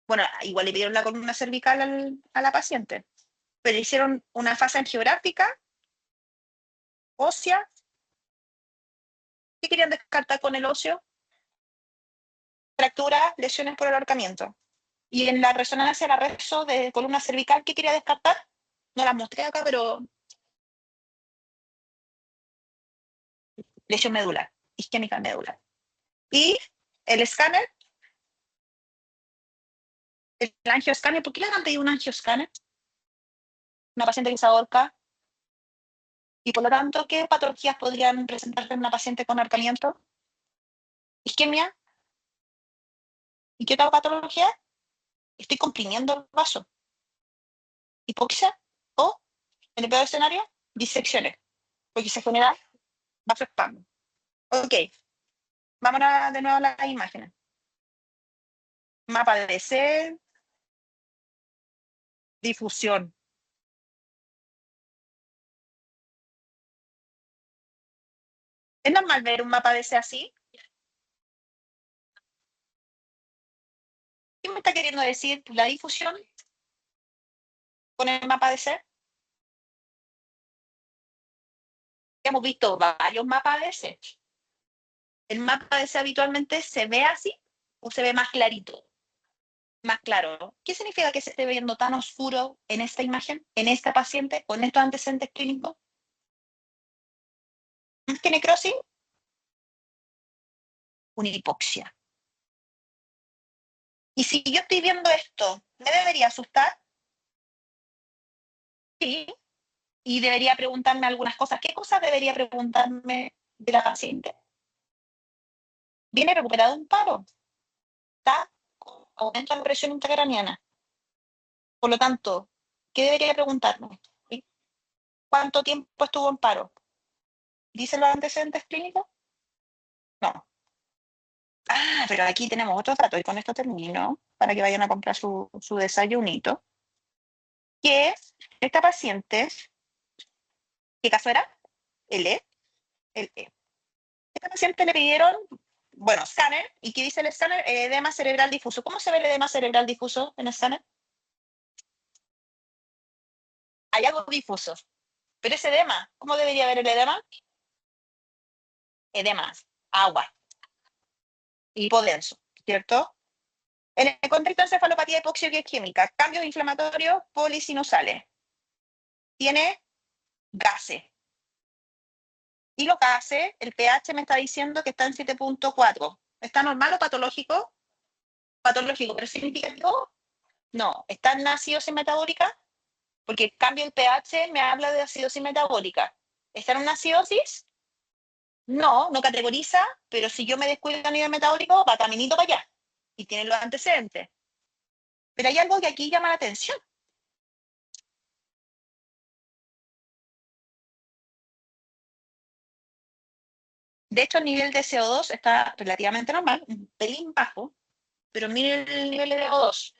Bueno, igual le pidieron la columna cervical a la paciente, pero le hicieron una fase angiográfica, ósea. ¿Qué querían descartar con el óseo? Fracturas, lesiones por el ahorcamiento. Y en la resonancia, la reso de columna cervical, ¿qué quería descartar? No las mostré acá, pero lesión medular, isquémica medular. Y el escáner, el angioscáner, ¿por qué le han pedido un angioscáner? Una paciente que se ahorca. Y por lo tanto, ¿qué patologías podrían presentarse en una paciente con ahorcamiento? Isquemia. ¿Y qué otra patología? Estoy comprimiendo el vaso. Hipoxia o, en el peor escenario, disecciones, porque se genera vasoespasmo. Ok, vámonos de nuevo a las imágenes. Mapa de DC, difusión. ¿Es normal ver un mapa de DC así? ¿Qué me está queriendo decir la difusión con el mapa de C? Hemos visto varios mapas de C. ¿El mapa de C habitualmente se ve así o se ve más clarito? Más claro. ¿Qué significa que se esté viendo tan oscuro en esta imagen, en esta paciente, con estos antecedentes clínicos? Más que necrosis, una hipoxia. Y si yo estoy viendo esto, ¿me debería asustar? Sí, y debería preguntarme algunas cosas. ¿Qué cosas debería preguntarme de la paciente? ¿Viene recuperado un paro? ¿Está con aumento de la presión intracraniana? Por lo tanto, ¿qué debería preguntarme? ¿Cuánto tiempo estuvo en paro? ¿Dicen los antecedentes clínicos? No. Ah, pero aquí tenemos otros datos y con esto termino para que vayan a comprar su desayunito. Que esta paciente, ¿qué caso era? El E. El E. Esta paciente le pidieron, bueno, escáner. ¿Y qué dice el escáner? Edema cerebral difuso. ¿Cómo se ve el edema cerebral difuso en el escáner? Hay algo difuso. Pero ese edema, ¿cómo debería ver el edema? Edema, agua, hipodenso, ¿cierto? En el contexto de encefalopatía hipoxioquímica, cambios inflamatorios polisinusales. Tiene gases. Y los gases, el pH me está diciendo que está en 7.4. ¿Está normal o patológico? Patológico, pero significativo. No, está en acidosis metabólica, porque el cambio del pH me habla de acidosis metabólica. ¿Está en una acidosis? No, no categoriza, pero si yo me descuido a nivel metabólico, va caminito para allá. Y tiene los antecedentes. Pero hay algo que aquí llama la atención. De hecho, el nivel de CO2 está relativamente normal, un pelín bajo, pero miren el nivel de CO2.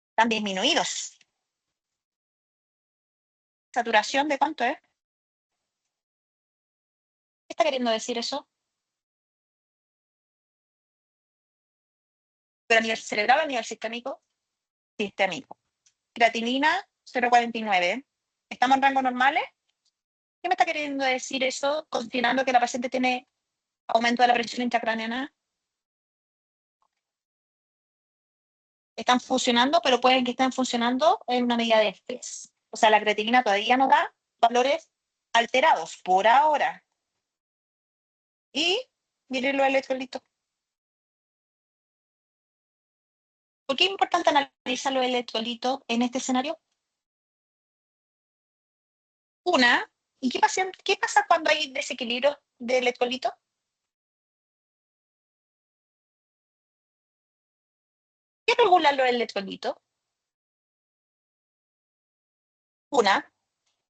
Están disminuidos. ¿Saturación de cuánto es? ¿Qué está queriendo decir eso? Pero a nivel cerebral o a nivel sistémico, sistémico. Creatinina 0,49. ¿Estamos en rangos normales? ¿Qué me está queriendo decir eso, considerando que la paciente tiene aumento de la presión intracraneana? Están funcionando, pero pueden que estén funcionando en una medida de estrés. O sea, la creatinina todavía no da valores alterados por ahora. Y miren los electrolitos. ¿Por qué es importante analizar los electrolitos en este escenario? Una, ¿y qué pasa cuando hay desequilibrio de electrolitos? ¿Qué regulan los electrolitos? Una,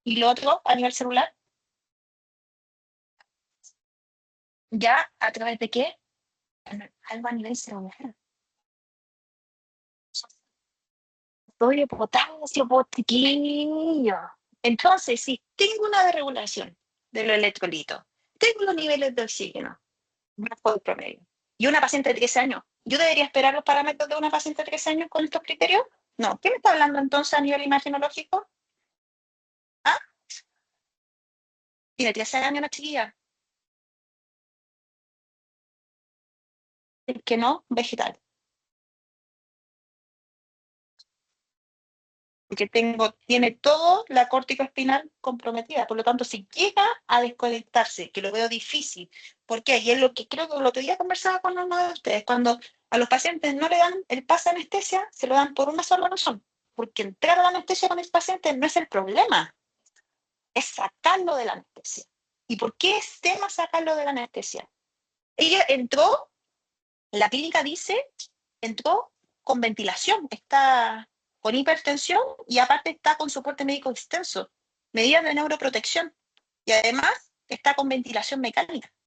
y lo otro a nivel celular, ya a través de qué? Algo a nivel celular. Sodio, potasio, chiquillo. Entonces, si tengo una desregulación de los electrolitos, tengo los niveles de oxígeno bajo el promedio, y una paciente de 13 años, ¿yo debería esperar los parámetros de una paciente de 13 años con estos criterios? No. ¿Qué me está hablando entonces a nivel imagenológico? ¿Ah? Tiene 13 años una chiquilla. El que no, vegetal. Porque tiene todo la córtico espinal comprometida. Por lo tanto, si llega a desconectarse, que lo veo difícil, ¿por qué? Y es lo que creo que el otro día conversaba con uno de ustedes, cuando a los pacientes no le dan el pase de anestesia, se lo dan por una sola razón, porque entrar a la anestesia con el paciente no es el problema, es sacarlo de la anestesia. ¿Y por qué es tema sacarlo de la anestesia? Ella entró, la clínica dice, entró con ventilación, está con hipertensión y aparte está con soporte médico extenso, medidas de neuroprotección y además está con ventilación mecánica.